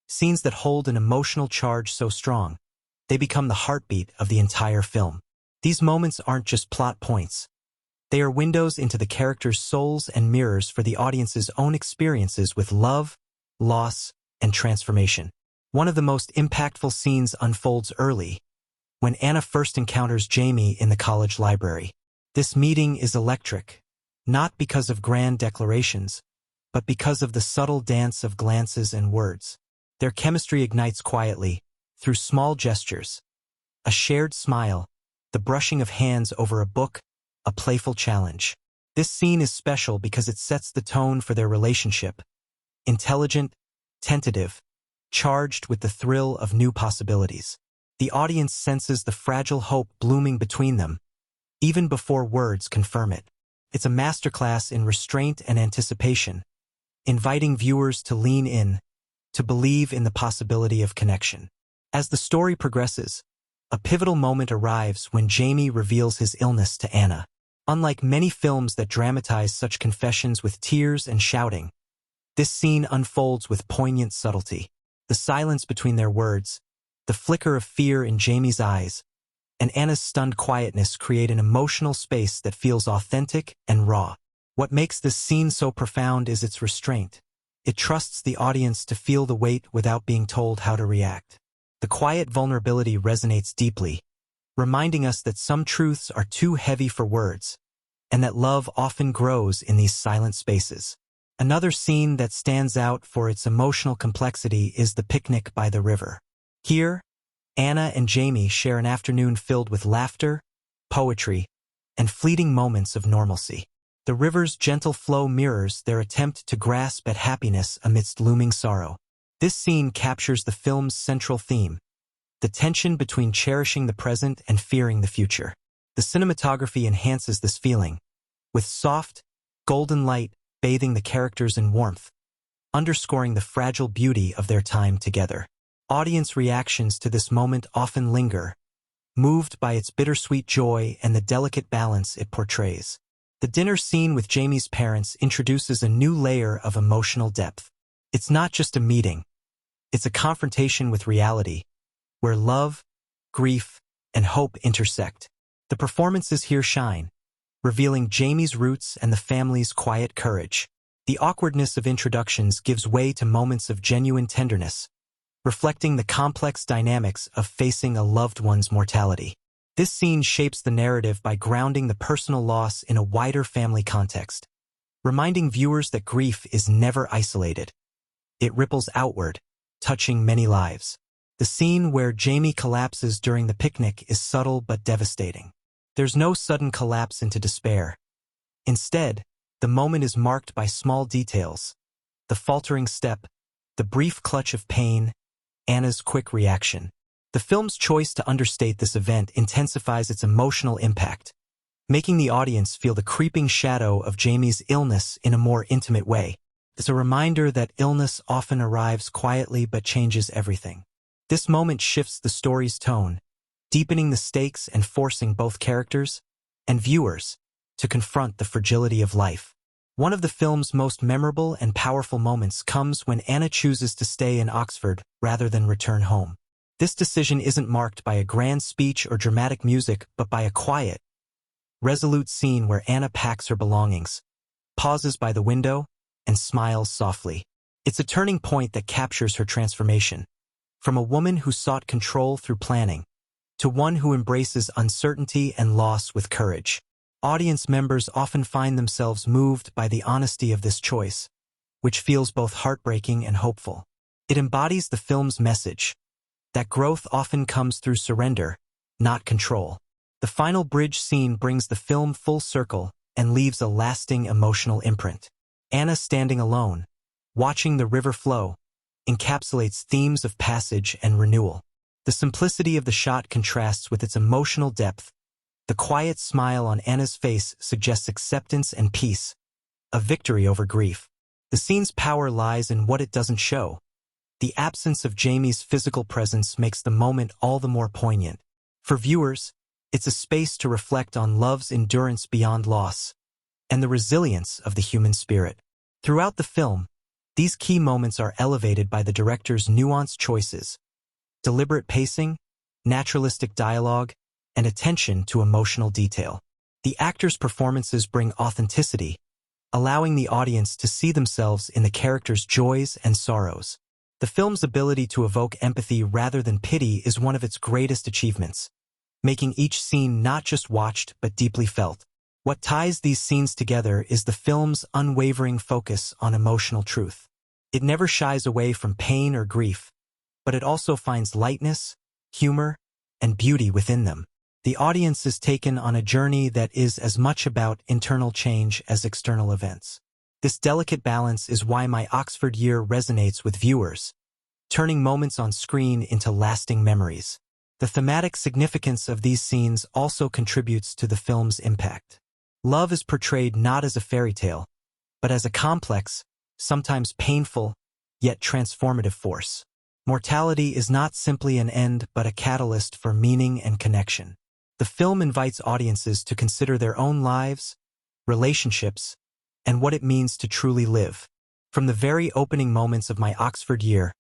Speaker 1: Scenes that hold an emotional charge so strong, they become the heartbeat of the entire film. These moments aren't just plot points. They are windows into the characters' souls and mirrors for the audience's own experiences with love, loss, and transformation. One of the most impactful scenes unfolds early, when Anna first encounters Jaime in the college library. This meeting is electric, not because of grand declarations, but because of the subtle dance of glances and words. Their chemistry ignites quietly, through small gestures. A shared smile, the brushing of hands over a book, a playful challenge. This scene is special because it sets the tone for their relationship. Intelligent, tentative, charged with the thrill of new possibilities. The audience senses the fragile hope blooming between them, even before words confirm it. It's a masterclass in restraint and anticipation, inviting viewers to lean in, to believe in the possibility of connection. As the story progresses, a pivotal moment arrives when Jaime reveals his illness to Anna. Unlike many films that dramatize such confessions with tears and shouting, this scene unfolds with poignant subtlety. The silence between their words, the flicker of fear in Jaime's eyes, and Anna's stunned quietness create an emotional space that feels authentic and raw. What makes this scene so profound is its restraint. It trusts the audience to feel the weight without being told how to react. The quiet vulnerability resonates deeply, reminding us that some truths are too heavy for words, and that love often grows in these silent spaces. Another scene that stands out for its emotional complexity is the picnic by the river. Here, Anna and Jaime share an afternoon filled with laughter, poetry, and fleeting moments of normalcy. The river's gentle flow mirrors their attempt to grasp at happiness amidst looming sorrow. This scene captures the film's central theme, the tension between cherishing the present and fearing the future. The cinematography enhances this feeling, with soft, golden light bathing the characters in warmth, underscoring the fragile beauty of their time together. Audience reactions to this moment often linger, moved by its bittersweet joy and the delicate balance it portrays. The dinner scene with Jaime's parents introduces a new layer of emotional depth. It's not just a meeting, it's a confrontation with reality, where love, grief, and hope intersect. The performances here shine, revealing Jaime's roots and the family's quiet courage. The awkwardness of introductions gives way to moments of genuine tenderness, reflecting the complex dynamics of facing a loved one's mortality. This scene shapes the narrative by grounding the personal loss in a wider family context, reminding viewers that grief is never isolated. It ripples outward, touching many lives. The scene where Jaime collapses during the picnic is subtle but devastating. There's no sudden collapse into despair. Instead, the moment is marked by small details: the faltering step, the brief clutch of pain, Anna's quick reaction. The film's choice to understate this event intensifies its emotional impact, making the audience feel the creeping shadow of Jaime's illness in a more intimate way. It's a reminder that illness often arrives quietly but changes everything. This moment shifts the story's tone, deepening the stakes and forcing both characters and viewers to confront the fragility of life. One of the film's most memorable and powerful moments comes when Anna chooses to stay in Oxford rather than return home. This decision isn't marked by a grand speech or dramatic music, but by a quiet, resolute scene where Anna packs her belongings, pauses by the window, and smiles softly. It's a turning point that captures her transformation, from a woman who sought control through planning, to one who embraces uncertainty and loss with courage. Audience members often find themselves moved by the honesty of this choice, which feels both heartbreaking and hopeful. It embodies the film's message that growth often comes through surrender, not control. The final bridge scene brings the film full circle and leaves a lasting emotional imprint. Anna standing alone, watching the river flow, encapsulates themes of passage and renewal. The simplicity of the shot contrasts with its emotional depth. The quiet smile on Anna's face suggests acceptance and peace, a victory over grief. The scene's power lies in what it doesn't show. The absence of Jaime's physical presence makes the moment all the more poignant. For viewers, it's a space to reflect on love's endurance beyond loss and the resilience of the human spirit. Throughout the film, these key moments are elevated by the director's nuanced choices, deliberate pacing, naturalistic dialogue, and attention to emotional detail. The actors' performances bring authenticity, allowing the audience to see themselves in the characters' joys and sorrows. The film's ability to evoke empathy rather than pity is one of its greatest achievements, making each scene not just watched but deeply felt. What ties these scenes together is the film's unwavering focus on emotional truth. It never shies away from pain or grief, but it also finds lightness, humor, and beauty within them. The audience is taken on a journey that is as much about internal change as external events. This delicate balance is why My Oxford Year resonates with viewers, turning moments on screen into lasting memories. The thematic significance of these scenes also contributes to the film's impact. Love is portrayed not as a fairy tale, but as a complex, sometimes painful, yet transformative force. Mortality is not simply an end but a catalyst for meaning and connection. The film invites audiences to consider their own lives, relationships, and what it means to truly live. From the very opening moments of My Oxford Year,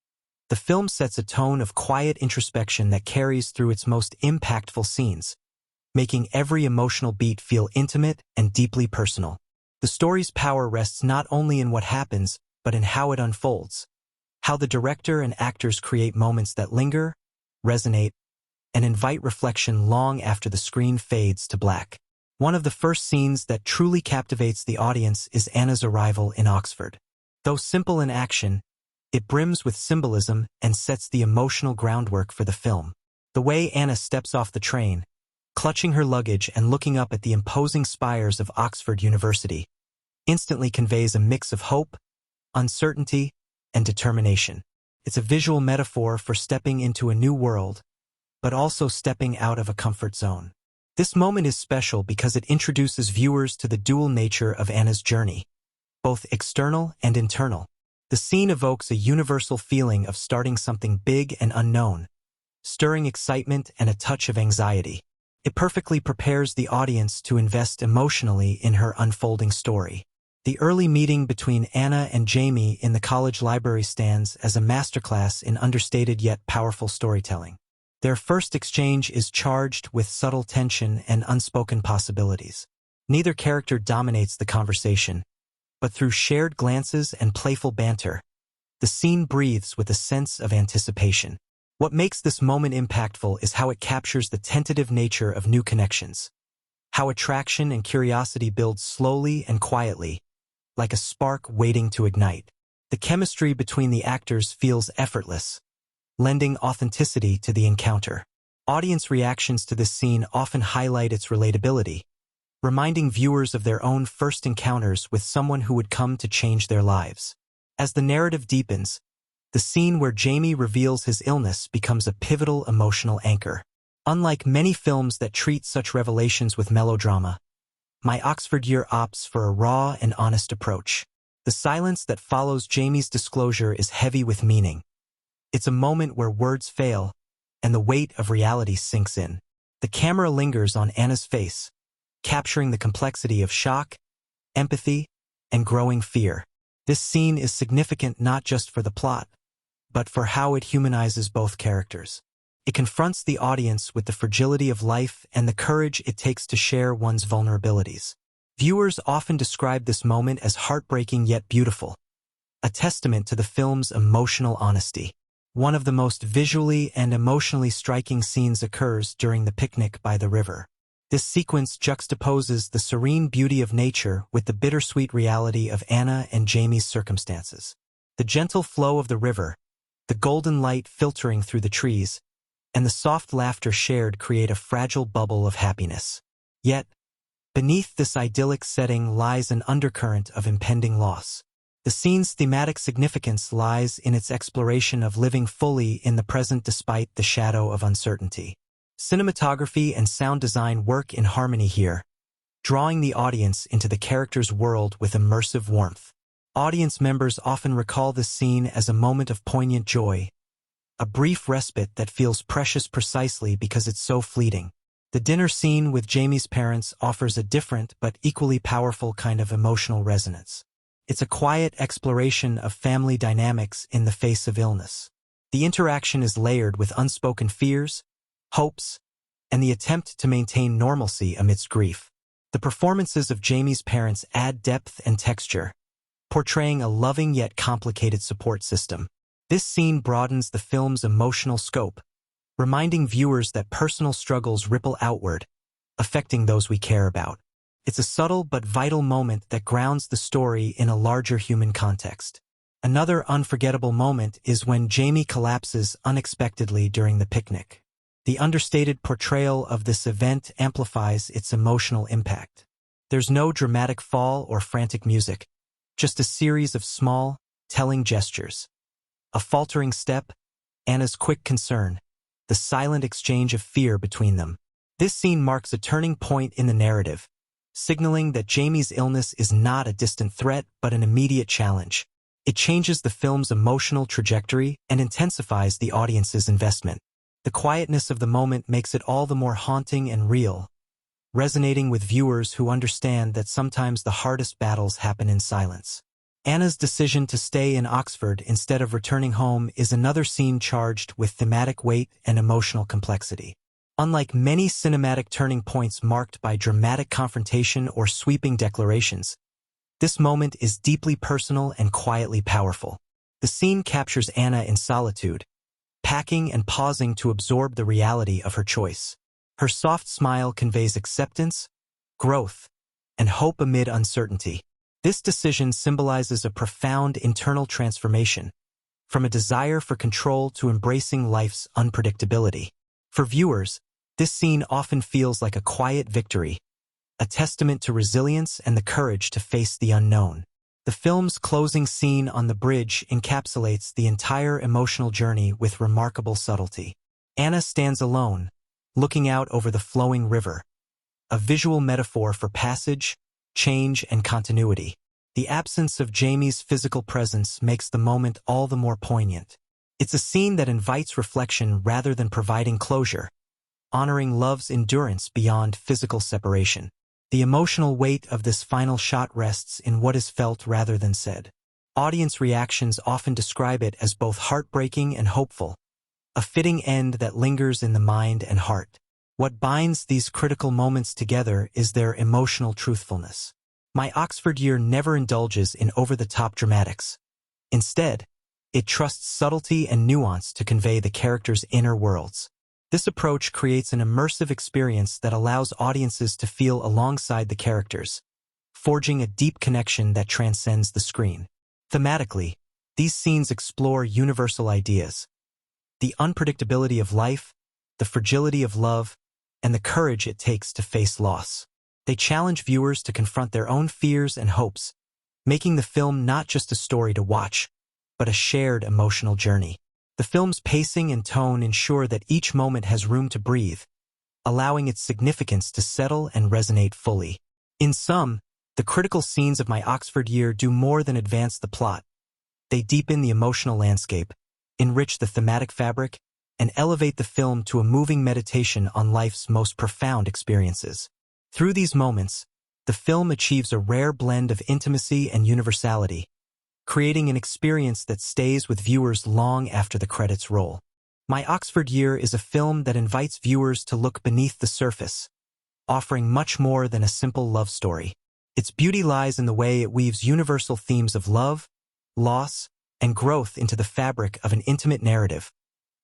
Speaker 1: The film sets a tone of quiet introspection that carries through its most impactful scenes, making every emotional beat feel intimate and deeply personal. The story's power rests not only in what happens, but in how it unfolds, how the director and actors create moments that linger, resonate, and invite reflection long after the screen fades to black. One of the first scenes that truly captivates the audience is Anna's arrival in Oxford. Though simple in action, it brims with symbolism and sets the emotional groundwork for the film. The way Anna steps off the train, clutching her luggage and looking up at the imposing spires of Oxford University, instantly conveys a mix of hope, uncertainty, and determination. It's a visual metaphor for stepping into a new world, but also stepping out of a comfort zone. This moment is special because it introduces viewers to the dual nature of Anna's journey, both external and internal. The scene evokes a universal feeling of starting something big and unknown, stirring excitement and a touch of anxiety. It perfectly prepares the audience to invest emotionally in her unfolding story. The early meeting between Anna and Jaime in the college library stands as a masterclass in understated yet powerful storytelling. Their first exchange is charged with subtle tension and unspoken possibilities. Neither character dominates the conversation, but through shared glances and playful banter, the scene breathes with a sense of anticipation. What makes this moment impactful is how it captures the tentative nature of new connections, how attraction and curiosity build slowly and quietly, like a spark waiting to ignite. The chemistry between the actors feels effortless, lending authenticity to the encounter. Audience reactions to this scene often highlight its relatability, reminding viewers of their own first encounters with someone who would come to change their lives. As the narrative deepens, the scene where Jaime reveals his illness becomes a pivotal emotional anchor. Unlike many films that treat such revelations with melodrama, My Oxford Year opts for a raw and honest approach. The silence that follows Jaime's disclosure is heavy with meaning. It's a moment where words fail, and the weight of reality sinks in. The camera lingers on Anna's face, capturing the complexity of shock, empathy, and growing fear. This scene is significant not just for the plot, but for how it humanizes both characters. It confronts the audience with the fragility of life and the courage it takes to share one's vulnerabilities. Viewers often describe this moment as heartbreaking yet beautiful, a testament to the film's emotional honesty. One of the most visually and emotionally striking scenes occurs during the picnic by the river. This sequence juxtaposes the serene beauty of nature with the bittersweet reality of Anna and Jaime's circumstances. The gentle flow of the river, the golden light filtering through the trees, and the soft laughter shared create a fragile bubble of happiness. Yet, beneath this idyllic setting lies an undercurrent of impending loss. The scene's thematic significance lies in its exploration of living fully in the present despite the shadow of uncertainty. Cinematography and sound design work in harmony here, drawing the audience into the character's world with immersive warmth. Audience members often recall this scene as a moment of poignant joy, a brief respite that feels precious precisely because it's so fleeting. The dinner scene with Jaime's parents offers a different but equally powerful kind of emotional resonance. It's a quiet exploration of family dynamics in the face of illness. The interaction is layered with unspoken fears, hopes, and the attempt to maintain normalcy amidst grief. The performances of Jaime's parents add depth and texture, portraying a loving yet complicated support system. This scene broadens the film's emotional scope, reminding viewers that personal struggles ripple outward, affecting those we care about. It's a subtle but vital moment that grounds the story in a larger human context. Another unforgettable moment is when Jaime collapses unexpectedly during the picnic. The understated portrayal of this event amplifies its emotional impact. There's no dramatic fall or frantic music, just a series of small, telling gestures. A faltering step, Anna's quick concern, the silent exchange of fear between them. This scene marks a turning point in the narrative, signaling that Jaime's illness is not a distant threat but an immediate challenge. It changes the film's emotional trajectory and intensifies the audience's investment. The quietness of the moment makes it all the more haunting and real, resonating with viewers who understand that sometimes the hardest battles happen in silence. Anna's decision to stay in Oxford instead of returning home is another scene charged with thematic weight and emotional complexity. Unlike many cinematic turning points marked by dramatic confrontation or sweeping declarations, this moment is deeply personal and quietly powerful. The scene captures Anna in solitude, packing and pausing to absorb the reality of her choice. Her soft smile conveys acceptance, growth, and hope amid uncertainty. This decision symbolizes a profound internal transformation, from a desire for control to embracing life's unpredictability. For viewers, this scene often feels like a quiet victory, a testament to resilience and the courage to face the unknown. The film's closing scene on the bridge encapsulates the entire emotional journey with remarkable subtlety. Anna stands alone, looking out over the flowing river, a visual metaphor for passage, change, and continuity. The absence of Jaime's physical presence makes the moment all the more poignant. It's a scene that invites reflection rather than providing closure, honoring love's endurance beyond physical separation. The emotional weight of this final shot rests in what is felt rather than said. Audience reactions often describe it as both heartbreaking and hopeful, a fitting end that lingers in the mind and heart. What binds these critical moments together is their emotional truthfulness. My Oxford Year never indulges in over-the-top dramatics. Instead, it trusts subtlety and nuance to convey the characters' inner worlds. This approach creates an immersive experience that allows audiences to feel alongside the characters, forging a deep connection that transcends the screen. Thematically, these scenes explore universal ideas: the unpredictability of life, the fragility of love, and the courage it takes to face loss. They challenge viewers to confront their own fears and hopes, making the film not just a story to watch, but a shared emotional journey. The film's pacing and tone ensure that each moment has room to breathe, allowing its significance to settle and resonate fully. In sum, the critical scenes of My Oxford Year do more than advance the plot. They deepen the emotional landscape, enrich the thematic fabric, and elevate the film to a moving meditation on life's most profound experiences. Through these moments, the film achieves a rare blend of intimacy and universality, creating an experience that stays with viewers long after the credits roll. My Oxford Year is a film that invites viewers to look beneath the surface, offering much more than a simple love story. Its beauty lies in the way it weaves universal themes of love, loss, and growth into the fabric of an intimate narrative,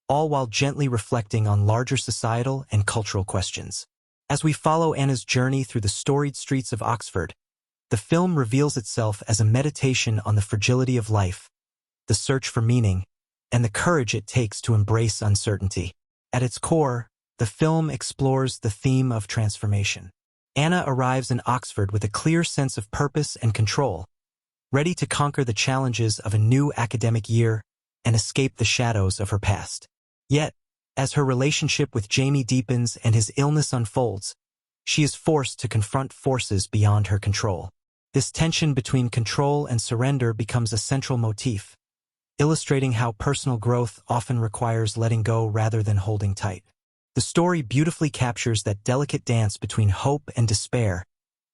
Speaker 1: all while gently reflecting on larger societal and cultural questions. As we follow Anna's journey through the storied streets of Oxford, the film reveals itself as a meditation on the fragility of life, the search for meaning, and the courage it takes to embrace uncertainty. At its core, the film explores the theme of transformation. Anna arrives in Oxford with a clear sense of purpose and control, ready to conquer the challenges of a new academic year and escape the shadows of her past. Yet, as her relationship with Jaime deepens and his illness unfolds, she is forced to confront forces beyond her control. This tension between control and surrender becomes a central motif, illustrating how personal growth often requires letting go rather than holding tight. The story beautifully captures that delicate dance between hope and despair,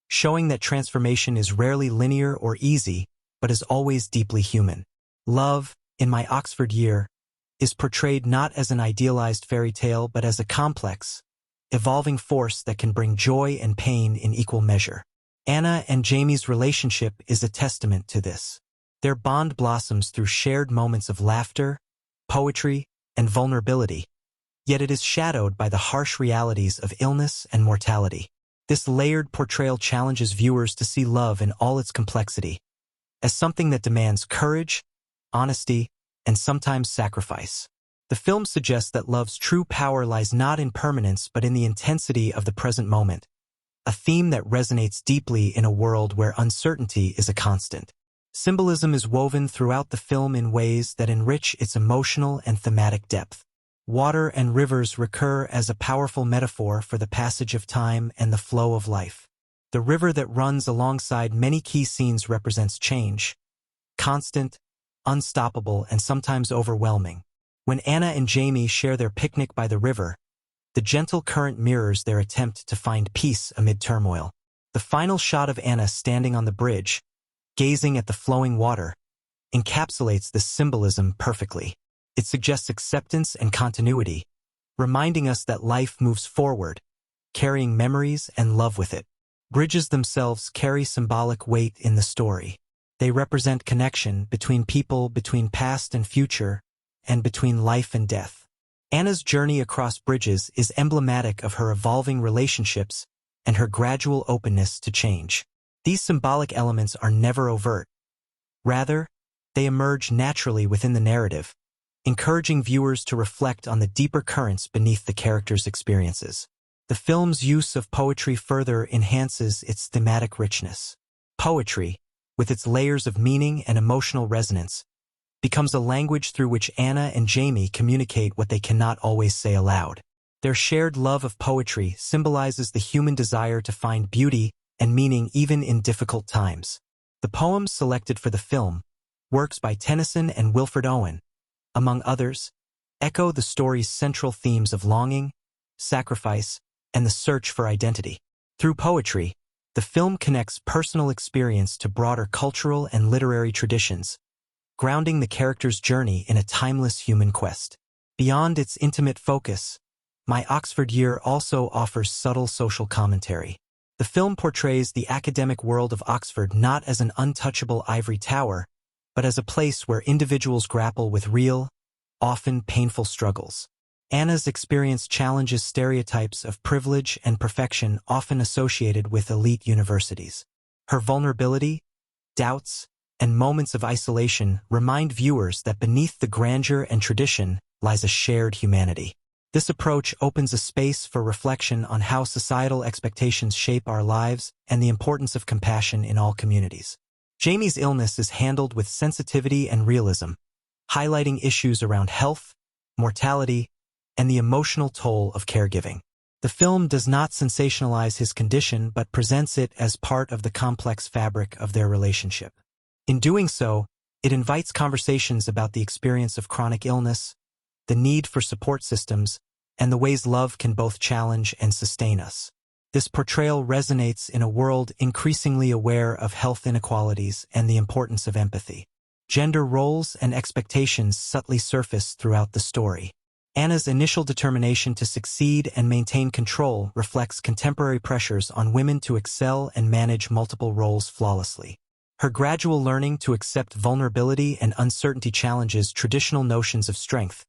Speaker 1: showing that transformation is rarely linear or easy, but is always deeply human. Love, in My Oxford Year, is portrayed not as an idealized fairy tale but as a complex, evolving force that can bring joy and pain in equal measure. Anna and Jaime's relationship is a testament to this. Their bond blossoms through shared moments of laughter, poetry, and vulnerability, yet it is shadowed by the harsh realities of illness and mortality. This layered portrayal challenges viewers to see love in all its complexity, as something that demands courage, honesty, and sometimes sacrifice. The film suggests that love's true power lies not in permanence but in the intensity of the present moment, a theme that resonates deeply in a world where uncertainty is a constant. Symbolism is woven throughout the film in ways that enrich its emotional and thematic depth. Water and rivers recur as a powerful metaphor for the passage of time and the flow of life. The river that runs alongside many key scenes represents change, constant, unstoppable, and sometimes overwhelming. When Anna and Jaime share their picnic by the river, the gentle current mirrors their attempt to find peace amid turmoil. The final shot of Anna standing on the bridge, gazing at the flowing water, encapsulates this symbolism perfectly. It suggests acceptance and continuity, reminding us that life moves forward, carrying memories and love with it. Bridges themselves carry symbolic weight in the story. They represent connection between people, between past and future, and between life and death. Anna's journey across bridges is emblematic of her evolving relationships and her gradual openness to change. These symbolic elements are never overt. Rather, they emerge naturally within the narrative, encouraging viewers to reflect on the deeper currents beneath the characters' experiences. The film's use of poetry further enhances its thematic richness. Poetry, with its layers of meaning and emotional resonance, becomes a language through which Anna and Jaime communicate what they cannot always say aloud. Their shared love of poetry symbolizes the human desire to find beauty and meaning even in difficult times. The poems selected for the film, works by Tennyson and Wilfred Owen, among others, echo the story's central themes of longing, sacrifice, and the search for identity. Through poetry, the film connects personal experience to broader cultural and literary traditions, grounding the character's journey in a timeless human quest. Beyond its intimate focus, My Oxford Year also offers subtle social commentary. The film portrays the academic world of Oxford not as an untouchable ivory tower, but as a place where individuals grapple with real, often painful struggles. Anna's experience challenges stereotypes of privilege and perfection often associated with elite universities. Her vulnerability, doubts, and moments of isolation remind viewers that beneath the grandeur and tradition lies a shared humanity. This approach opens a space for reflection on how societal expectations shape our lives and the importance of compassion in all communities. Jaime's illness is handled with sensitivity and realism, highlighting issues around health, mortality, and the emotional toll of caregiving. The film does not sensationalize his condition but presents it as part of the complex fabric of their relationship. In doing so, it invites conversations about the experience of chronic illness, the need for support systems, and the ways love can both challenge and sustain us. This portrayal resonates in a world increasingly aware of health inequalities and the importance of empathy. Gender roles and expectations subtly surface throughout the story. Anna's initial determination to succeed and maintain control reflects contemporary pressures on women to excel and manage multiple roles flawlessly. Her gradual learning to accept vulnerability and uncertainty challenges traditional notions of strength,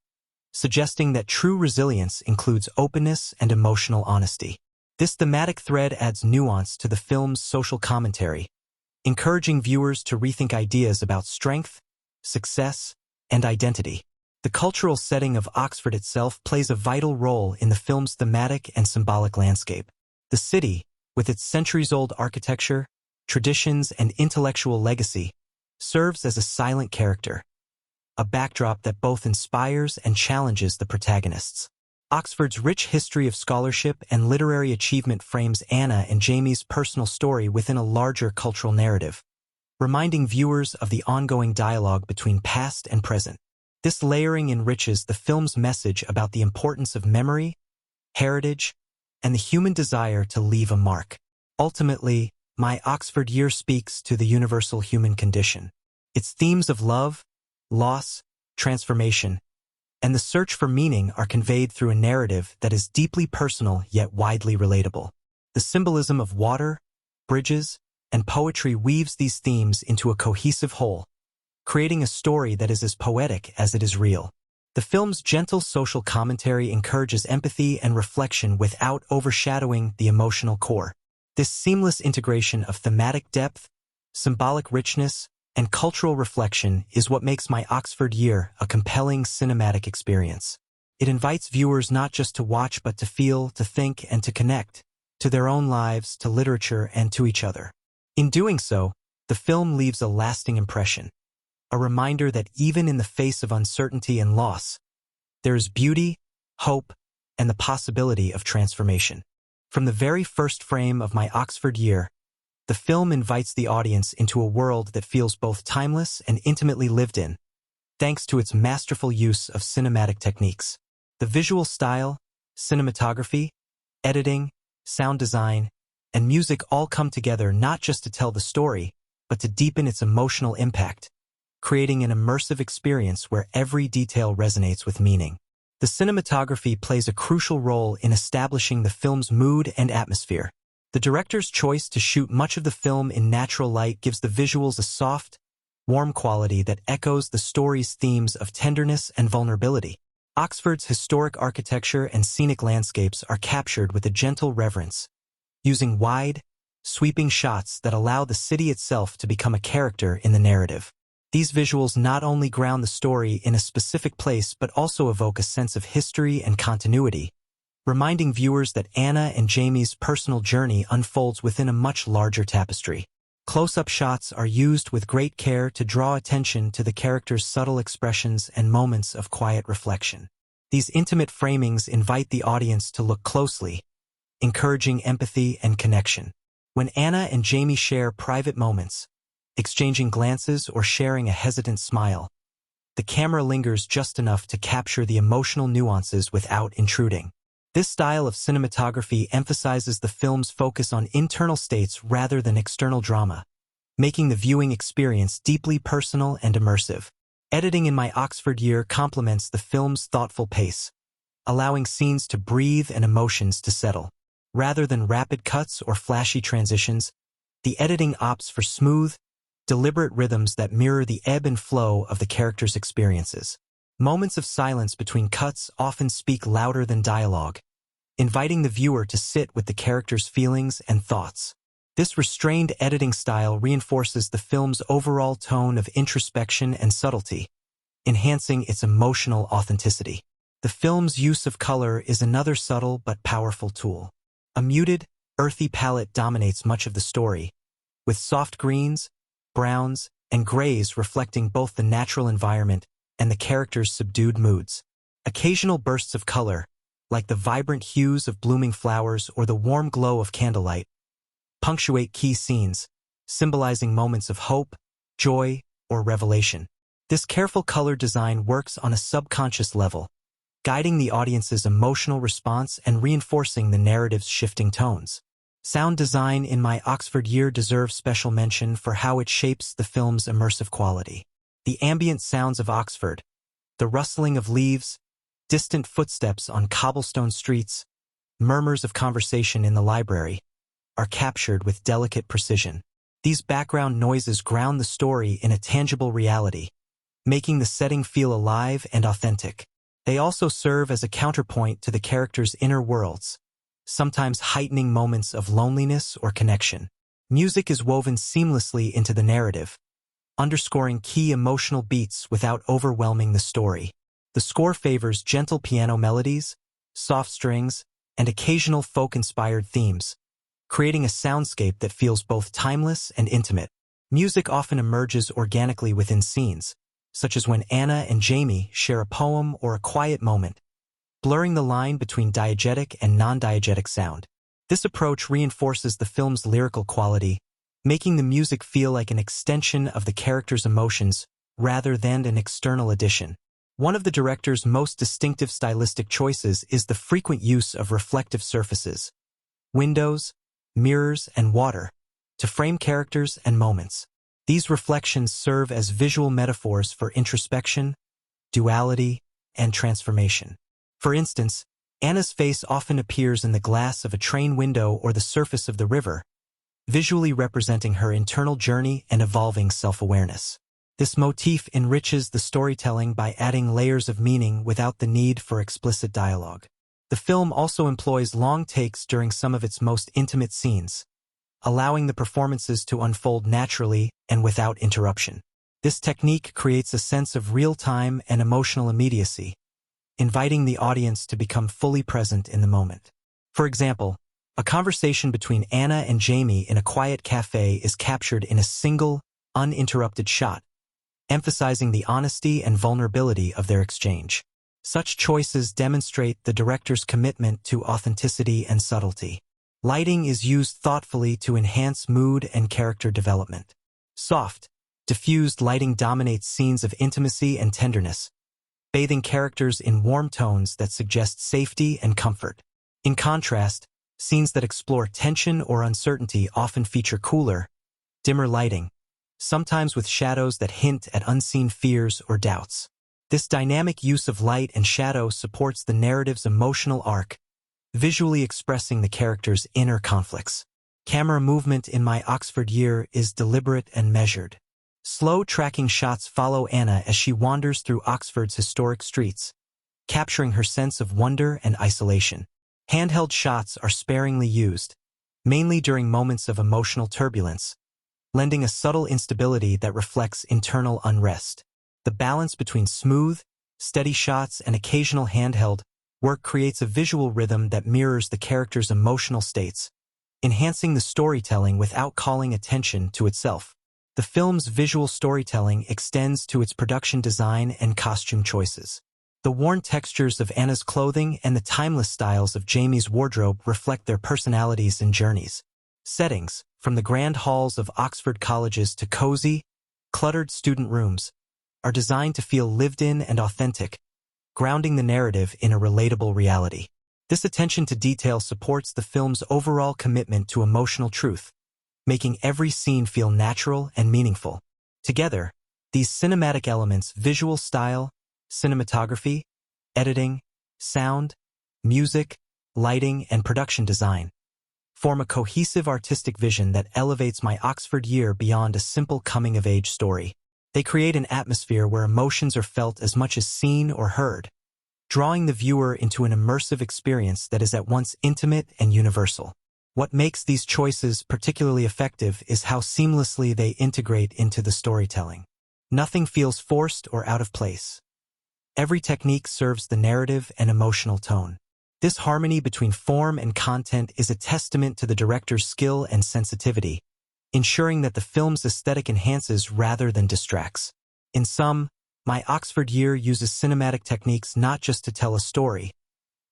Speaker 1: suggesting that true resilience includes openness and emotional honesty. This thematic thread adds nuance to the film's social commentary, encouraging viewers to rethink ideas about strength, success, and identity. The cultural setting of Oxford itself plays a vital role in the film's thematic and symbolic landscape. The city, with its centuries-old architecture, traditions, and intellectual legacy, serves as a silent character, a backdrop that both inspires and challenges the protagonists. Oxford's rich history of scholarship and literary achievement frames Anna and Jaime's personal story within a larger cultural narrative, reminding viewers of the ongoing dialogue between past and present. This layering enriches the film's message about the importance of memory, heritage, and the human desire to leave a mark. Ultimately, My Oxford Year speaks to the universal human condition. Its themes of love, loss, transformation, and the search for meaning are conveyed through a narrative that is deeply personal yet widely relatable. The symbolism of water, bridges, and poetry weaves these themes into a cohesive whole, creating a story that is as poetic as it is real. The film's gentle social commentary encourages empathy and reflection without overshadowing the emotional core. This seamless integration of thematic depth, symbolic richness, and cultural reflection is what makes My Oxford Year a compelling cinematic experience. It invites viewers not just to watch but to feel, to think, and to connect, to their own lives, to literature, and to each other. In doing so, the film leaves a lasting impression, a reminder that even in the face of uncertainty and loss, there is beauty, hope, and the possibility of transformation. From the very first frame of My Oxford Year, the film invites the audience into a world that feels both timeless and intimately lived in, thanks to its masterful use of cinematic techniques. The visual style, cinematography, editing, sound design, and music all come together not just to tell the story, but to deepen its emotional impact, creating an immersive experience where every detail resonates with meaning. The cinematography plays a crucial role in establishing the film's mood and atmosphere. The director's choice to shoot much of the film in natural light gives the visuals a soft, warm quality that echoes the story's themes of tenderness and vulnerability. Oxford's historic architecture and scenic landscapes are captured with a gentle reverence, using wide, sweeping shots that allow the city itself to become a character in the narrative. These visuals not only ground the story in a specific place but also evoke a sense of history and continuity, reminding viewers that Anna and Jaime's personal journey unfolds within a much larger tapestry. Close-up shots are used with great care to draw attention to the characters' subtle expressions and moments of quiet reflection. These intimate framings invite the audience to look closely, encouraging empathy and connection. When Anna and Jaime share private moments, exchanging glances or sharing a hesitant smile, the camera lingers just enough to capture the emotional nuances without intruding. This style of cinematography emphasizes the film's focus on internal states rather than external drama, making the viewing experience deeply personal and immersive. Editing in my Oxford year complements the film's thoughtful pace, allowing scenes to breathe and emotions to settle. Rather than rapid cuts or flashy transitions, the editing opts for smooth, deliberate rhythms that mirror the ebb and flow of the characters' experiences. Moments of silence between cuts often speak louder than dialogue, inviting the viewer to sit with the characters' feelings and thoughts. This restrained editing style reinforces the film's overall tone of introspection and subtlety, enhancing its emotional authenticity. The film's use of color is another subtle but powerful tool. A muted, earthy palette dominates much of the story, with soft greens, browns, and grays reflecting both the natural environment and the characters' subdued moods. Occasional bursts of color, like the vibrant hues of blooming flowers or the warm glow of candlelight, punctuate key scenes, symbolizing moments of hope, joy, or revelation. This careful color design works on a subconscious level, guiding the audience's emotional response and reinforcing the narrative's shifting tones. Sound design in my Oxford year deserves special mention for how it shapes the film's immersive quality. The ambient sounds of Oxford, the rustling of leaves, distant footsteps on cobblestone streets, murmurs of conversation in the library, are captured with delicate precision. These background noises ground the story in a tangible reality, making the setting feel alive and authentic. They also serve as a counterpoint to the characters' inner worlds, sometimes heightening moments of loneliness or connection. Music is woven seamlessly into the narrative, underscoring key emotional beats without overwhelming the story. The score favors gentle piano melodies, soft strings, and occasional folk-inspired themes, creating a soundscape that feels both timeless and intimate. Music often emerges organically within scenes, such as when Anna and Jaime share a poem or a quiet moment, blurring the line between diegetic and non-diegetic sound. This approach reinforces the film's lyrical quality, making the music feel like an extension of the character's emotions rather than an external addition. One of the director's most distinctive stylistic choices is the frequent use of reflective surfaces, windows, mirrors, and water, to frame characters and moments. These reflections serve as visual metaphors for introspection, duality, and transformation. For instance, Anna's face often appears in the glass of a train window or the surface of the river, visually representing her internal journey and evolving self-awareness. This motif enriches the storytelling by adding layers of meaning without the need for explicit dialogue. The film also employs long takes during some of its most intimate scenes, allowing the performances to unfold naturally and without interruption. This technique creates a sense of real-time and emotional immediacy, inviting the audience to become fully present in the moment. For example, a conversation between Anna and Jaime in a quiet cafe is captured in a single, uninterrupted shot, emphasizing the honesty and vulnerability of their exchange. Such choices demonstrate the director's commitment to authenticity and subtlety. Lighting is used thoughtfully to enhance mood and character development. Soft, diffused lighting dominates scenes of intimacy and tenderness, bathing characters in warm tones that suggest safety and comfort. In contrast, scenes that explore tension or uncertainty often feature cooler, dimmer lighting, sometimes with shadows that hint at unseen fears or doubts. This dynamic use of light and shadow supports the narrative's emotional arc, visually expressing the character's inner conflicts. Camera movement in My Oxford Year is deliberate and measured. Slow tracking shots follow Anna as she wanders through Oxford's historic streets, capturing her sense of wonder and isolation. Handheld shots are sparingly used, mainly during moments of emotional turbulence, lending a subtle instability that reflects internal unrest. The balance between smooth, steady shots and occasional handheld work creates a visual rhythm that mirrors the character's emotional states, enhancing the storytelling without calling attention to itself. The film's visual storytelling extends to its production design and costume choices. The worn textures of Anna's clothing and the timeless styles of Jaime's wardrobe reflect their personalities and journeys. Settings, from the grand halls of Oxford colleges to cozy, cluttered student rooms, are designed to feel lived in and authentic, grounding the narrative in a relatable reality. This attention to detail supports the film's overall commitment to emotional truth, making every scene feel natural and meaningful. Together, these cinematic elements, visual style, cinematography, editing, sound, music, lighting, and production design, form a cohesive artistic vision that elevates My Oxford Year beyond a simple coming-of-age story. They create an atmosphere where emotions are felt as much as seen or heard, drawing the viewer into an immersive experience that is at once intimate and universal. What makes these choices particularly effective is how seamlessly they integrate into the storytelling. Nothing feels forced or out of place. Every technique serves the narrative and emotional tone. This harmony between form and content is a testament to the director's skill and sensitivity, ensuring that the film's aesthetic enhances rather than distracts. In sum, My Oxford Year uses cinematic techniques not just to tell a story,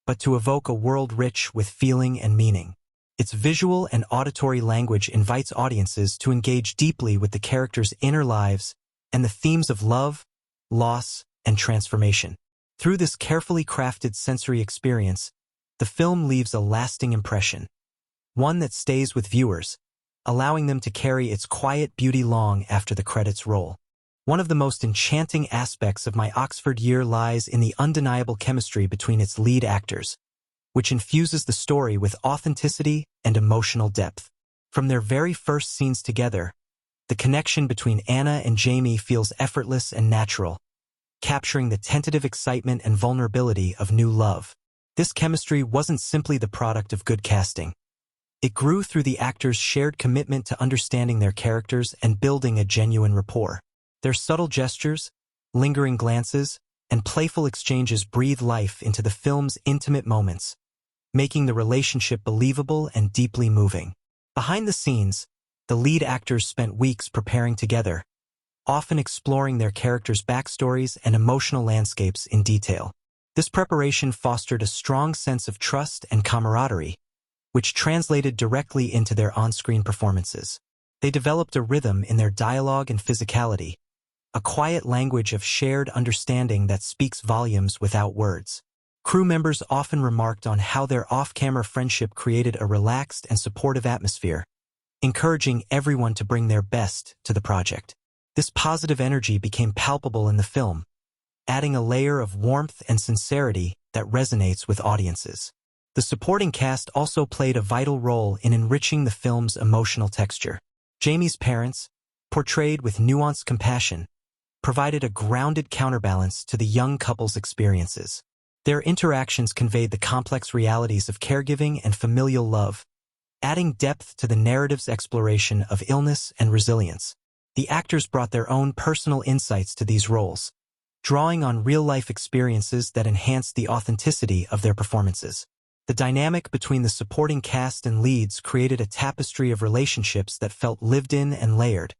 Speaker 1: but to evoke a world rich with feeling and meaning. Its visual and auditory language invites audiences to engage deeply with the characters' inner lives and the themes of love, loss, and transformation. Through this carefully crafted sensory experience, the film leaves a lasting impression, one that stays with viewers, allowing them to carry its quiet beauty long after the credits roll. One of the most enchanting aspects of My Oxford Year lies in the undeniable chemistry between its lead actors, which infuses the story with authenticity and emotional depth. From their very first scenes together, the connection between Anna and Jaime feels effortless and natural, capturing the tentative excitement and vulnerability of new love. This chemistry wasn't simply the product of good casting. It grew through the actors' shared commitment to understanding their characters and building a genuine rapport. Their subtle gestures, lingering glances, and playful exchanges breathe life into the film's intimate moments, making the relationship believable and deeply moving. Behind the scenes, the lead actors spent weeks preparing together, often exploring their characters' backstories and emotional landscapes in detail. This preparation fostered a strong sense of trust and camaraderie, which translated directly into their on-screen performances. They developed a rhythm in their dialogue and physicality, a quiet language of shared understanding that speaks volumes without words. Crew members often remarked on how their off-camera friendship created a relaxed and supportive atmosphere, encouraging everyone to bring their best to the project. This positive energy became palpable in the film, adding a layer of warmth and sincerity that resonates with audiences. The supporting cast also played a vital role in enriching the film's emotional texture. Jaime's parents, portrayed with nuanced compassion, provided a grounded counterbalance to the young couple's experiences. Their interactions conveyed the complex realities of caregiving and familial love, adding depth to the narrative's exploration of illness and resilience. The actors brought their own personal insights to these roles, drawing on real-life experiences that enhanced the authenticity of their performances. The dynamic between the supporting cast and leads created a tapestry of relationships that felt lived in and layered,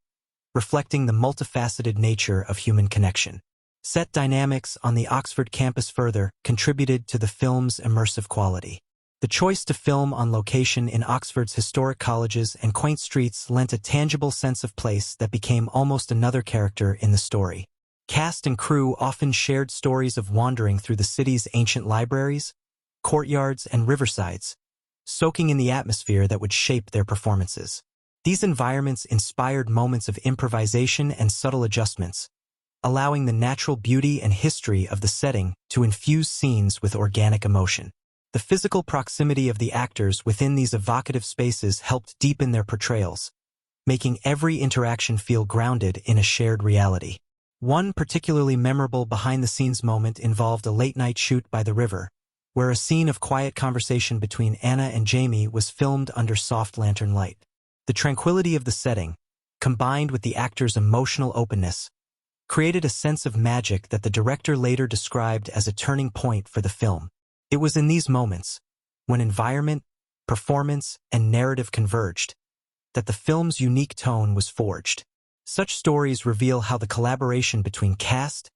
Speaker 1: reflecting the multifaceted nature of human connection. Set dynamics on the Oxford campus further contributed to the film's immersive quality. The choice to film on location in Oxford's historic colleges and quaint streets lent a tangible sense of place that became almost another character in the story. Cast and crew often shared stories of wandering through the city's ancient libraries, courtyards, and riversides, soaking in the atmosphere that would shape their performances. These environments inspired moments of improvisation and subtle adjustments, allowing the natural beauty and history of the setting to infuse scenes with organic emotion. The physical proximity of the actors within these evocative spaces helped deepen their portrayals, making every interaction feel grounded in a shared reality. One particularly memorable behind-the-scenes moment involved a late-night shoot by the river, where a scene of quiet conversation between Anna and Jaime was filmed under soft lantern light. The tranquility of the setting, combined with the actors' emotional openness, created a sense of magic that the director later described as a turning point for the film. It was in these moments, when environment, performance, and narrative converged, that the film's unique tone was forged. Such stories reveal how the collaboration between cast,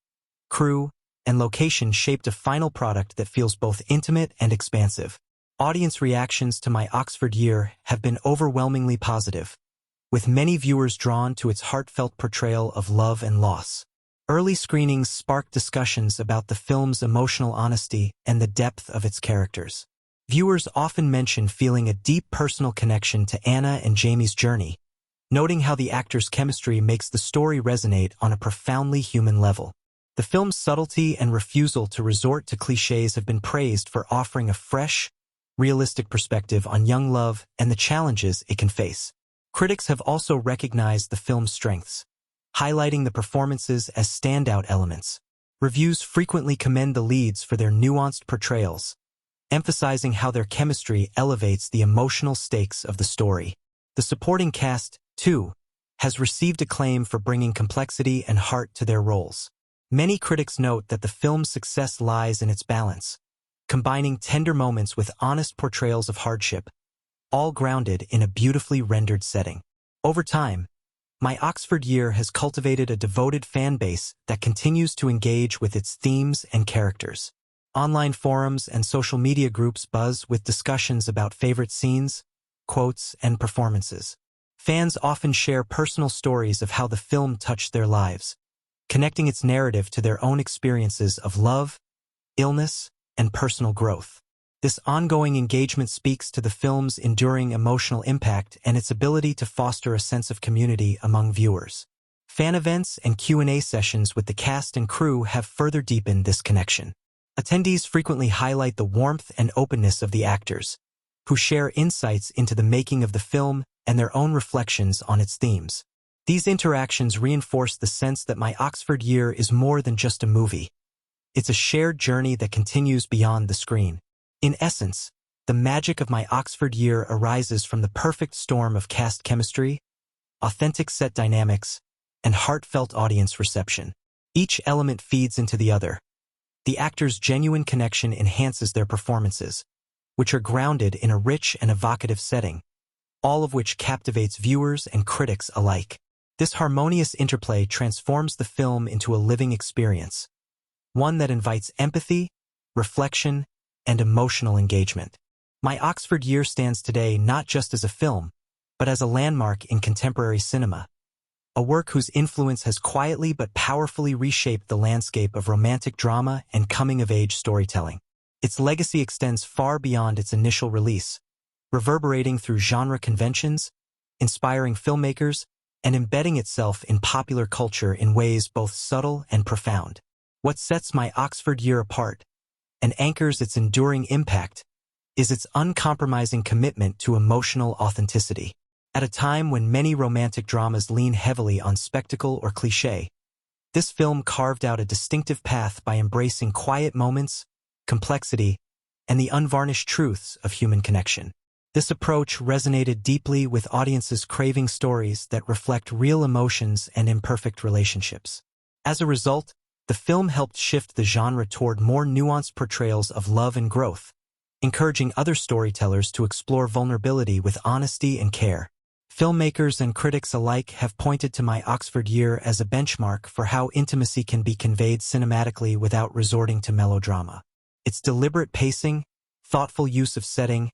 Speaker 1: crew, and location shaped a final product that feels both intimate and expansive. Audience reactions to My Oxford Year have been overwhelmingly positive, with many viewers drawn to its heartfelt portrayal of love and loss. Early screenings sparked discussions about the film's emotional honesty and the depth of its characters. Viewers often mention feeling a deep personal connection to Anna and Jaime's journey, noting how the actors' chemistry makes the story resonate on a profoundly human level. The film's subtlety and refusal to resort to clichés have been praised for offering a fresh, realistic perspective on young love and the challenges it can face. Critics have also recognized the film's strengths, highlighting the performances as standout elements. Reviews frequently commend the leads for their nuanced portrayals, emphasizing how their chemistry elevates the emotional stakes of the story. The supporting cast, too, has received acclaim for bringing complexity and heart to their roles. Many critics note that the film's success lies in its balance, combining tender moments with honest portrayals of hardship, all grounded in a beautifully rendered setting. Over time, My Oxford Year has cultivated a devoted fan base that continues to engage with its themes and characters. Online forums and social media groups buzz with discussions about favorite scenes, quotes, and performances. Fans often share personal stories of how the film touched their lives, connecting its narrative to their own experiences of love, illness, and personal growth. This ongoing engagement speaks to the film's enduring emotional impact and its ability to foster a sense of community among viewers. Fan events and Q&A sessions with the cast and crew have further deepened this connection. Attendees frequently highlight the warmth and openness of the actors, who share insights into the making of the film and their own reflections on its themes. These interactions reinforce the sense that My Oxford Year is more than just a movie. It's a shared journey that continues beyond the screen. In essence, the magic of My Oxford Year arises from the perfect storm of cast chemistry, authentic set dynamics, and heartfelt audience reception. Each element feeds into the other. The actors' genuine connection enhances their performances, which are grounded in a rich and evocative setting, all of which captivates viewers and critics alike. This harmonious interplay transforms the film into a living experience, one that invites empathy, reflection, and emotional engagement. My Oxford Year stands today not just as a film, but as a landmark in contemporary cinema, a work whose influence has quietly but powerfully reshaped the landscape of romantic drama and coming-of-age storytelling. Its legacy extends far beyond its initial release, reverberating through genre conventions, inspiring filmmakers, and embedding itself in popular culture in ways both subtle and profound. What sets My Oxford Year apart, and anchors its enduring impact, is its uncompromising commitment to emotional authenticity. At a time when many romantic dramas lean heavily on spectacle or cliché, this film carved out a distinctive path by embracing quiet moments, complexity, and the unvarnished truths of human connection. This approach resonated deeply with audiences craving stories that reflect real emotions and imperfect relationships. As a result, the film helped shift the genre toward more nuanced portrayals of love and growth, encouraging other storytellers to explore vulnerability with honesty and care. Filmmakers and critics alike have pointed to My Oxford Year as a benchmark for how intimacy can be conveyed cinematically without resorting to melodrama. Its deliberate pacing, thoughtful use of setting,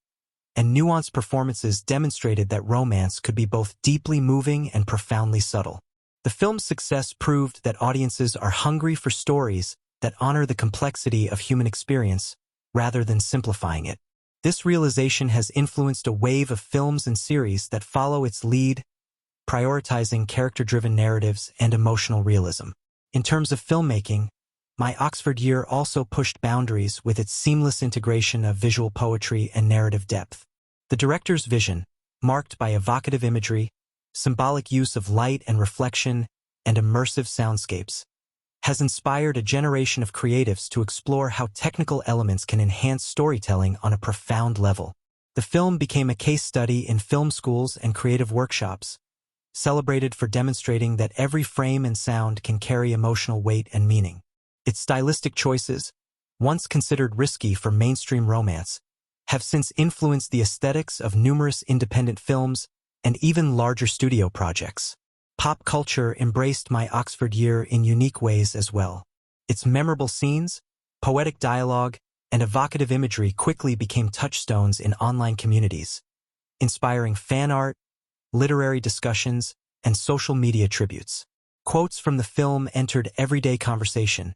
Speaker 1: and nuanced performances demonstrated that romance could be both deeply moving and profoundly subtle. The film's success proved that audiences are hungry for stories that honor the complexity of human experience rather than simplifying it. This realization has influenced a wave of films and series that follow its lead, prioritizing character-driven narratives and emotional realism. In terms of filmmaking, My Oxford Year also pushed boundaries with its seamless integration of visual poetry and narrative depth. The director's vision, marked by evocative imagery, symbolic use of light and reflection, and immersive soundscapes, has inspired a generation of creatives to explore how technical elements can enhance storytelling on a profound level. The film became a case study in film schools and creative workshops, celebrated for demonstrating that every frame and sound can carry emotional weight and meaning. Its stylistic choices, once considered risky for mainstream romance, have since influenced the aesthetics of numerous independent films and even larger studio projects. Pop culture embraced My Oxford Year in unique ways as well. Its memorable scenes, poetic dialogue, and evocative imagery quickly became touchstones in online communities, inspiring fan art, literary discussions, and social media tributes. Quotes from the film entered everyday conversation,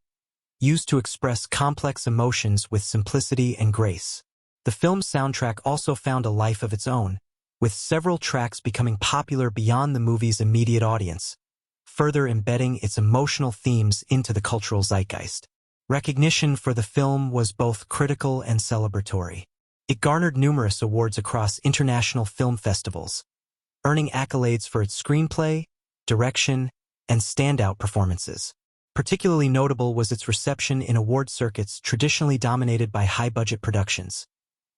Speaker 1: used to express complex emotions with simplicity and grace. The film's soundtrack also found a life of its own, with several tracks becoming popular beyond the movie's immediate audience, further embedding its emotional themes into the cultural zeitgeist. Recognition for the film was both critical and celebratory. It garnered numerous awards across international film festivals, earning accolades for its screenplay, direction, and standout performances. Particularly notable was its reception in award circuits traditionally dominated by high-budget productions,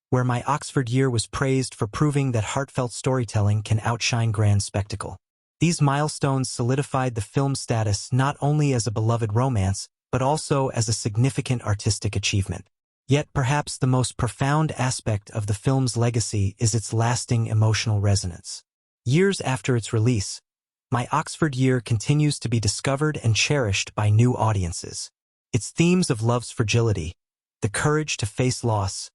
Speaker 1: where My Oxford Year was praised for proving that heartfelt storytelling can outshine grand spectacle. These milestones solidified the film's status not only as a beloved romance, but also as a significant artistic achievement. Yet perhaps the most profound aspect of the film's legacy is its lasting emotional resonance. Years after its release, My Oxford Year continues to be discovered and cherished by new audiences. Its themes of love's fragility, the courage to face loss,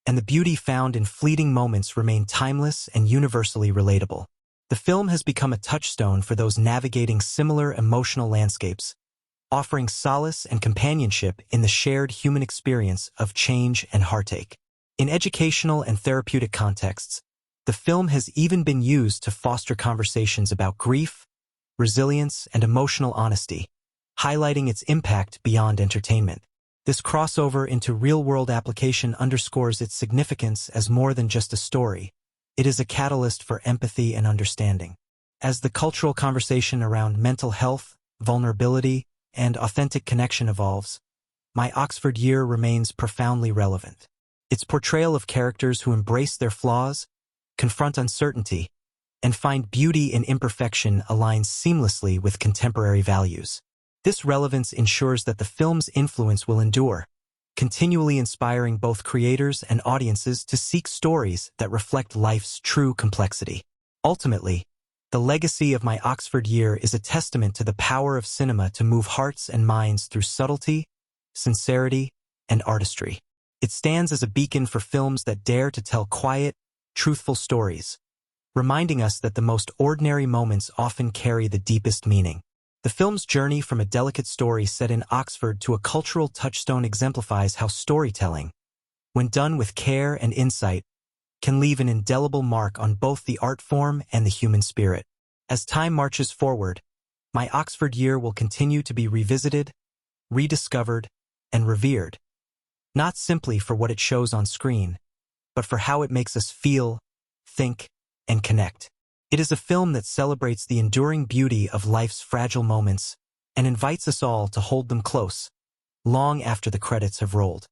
Speaker 1: and the beauty found in fleeting moments remain timeless and universally relatable. The film has become a touchstone for those navigating similar emotional landscapes, offering solace and companionship in the shared human experience of change and heartache. In educational and therapeutic contexts, the film has even been used to foster conversations about grief, resilience, and emotional honesty, highlighting its impact beyond entertainment. This crossover into real-world application underscores its significance as more than just a story. It is a catalyst for empathy and understanding. As the cultural conversation around mental health, vulnerability, and authentic connection evolves, My Oxford Year remains profoundly relevant. Its portrayal of characters who embrace their flaws, confront uncertainty, and find beauty in imperfection aligns seamlessly with contemporary values. This relevance ensures that the film's influence will endure, continually inspiring both creators and audiences to seek stories that reflect life's true complexity. Ultimately, the legacy of My Oxford Year is a testament to the power of cinema to move hearts and minds through subtlety, sincerity, and artistry. It stands as a beacon for films that dare to tell quiet, truthful stories, reminding us that the most ordinary moments often carry the deepest meaning. The film's journey from a delicate story set in Oxford to a cultural touchstone exemplifies how storytelling, when done with care and insight, can leave an indelible mark on both the art form and the human spirit. As time marches forward, My Oxford Year will continue to be revisited, rediscovered, and revered, not simply for what it shows on screen, but for how it makes us feel, think, and connect. It is a film that celebrates the enduring beauty of life's fragile moments and invites us all to hold them close, long after the credits have rolled.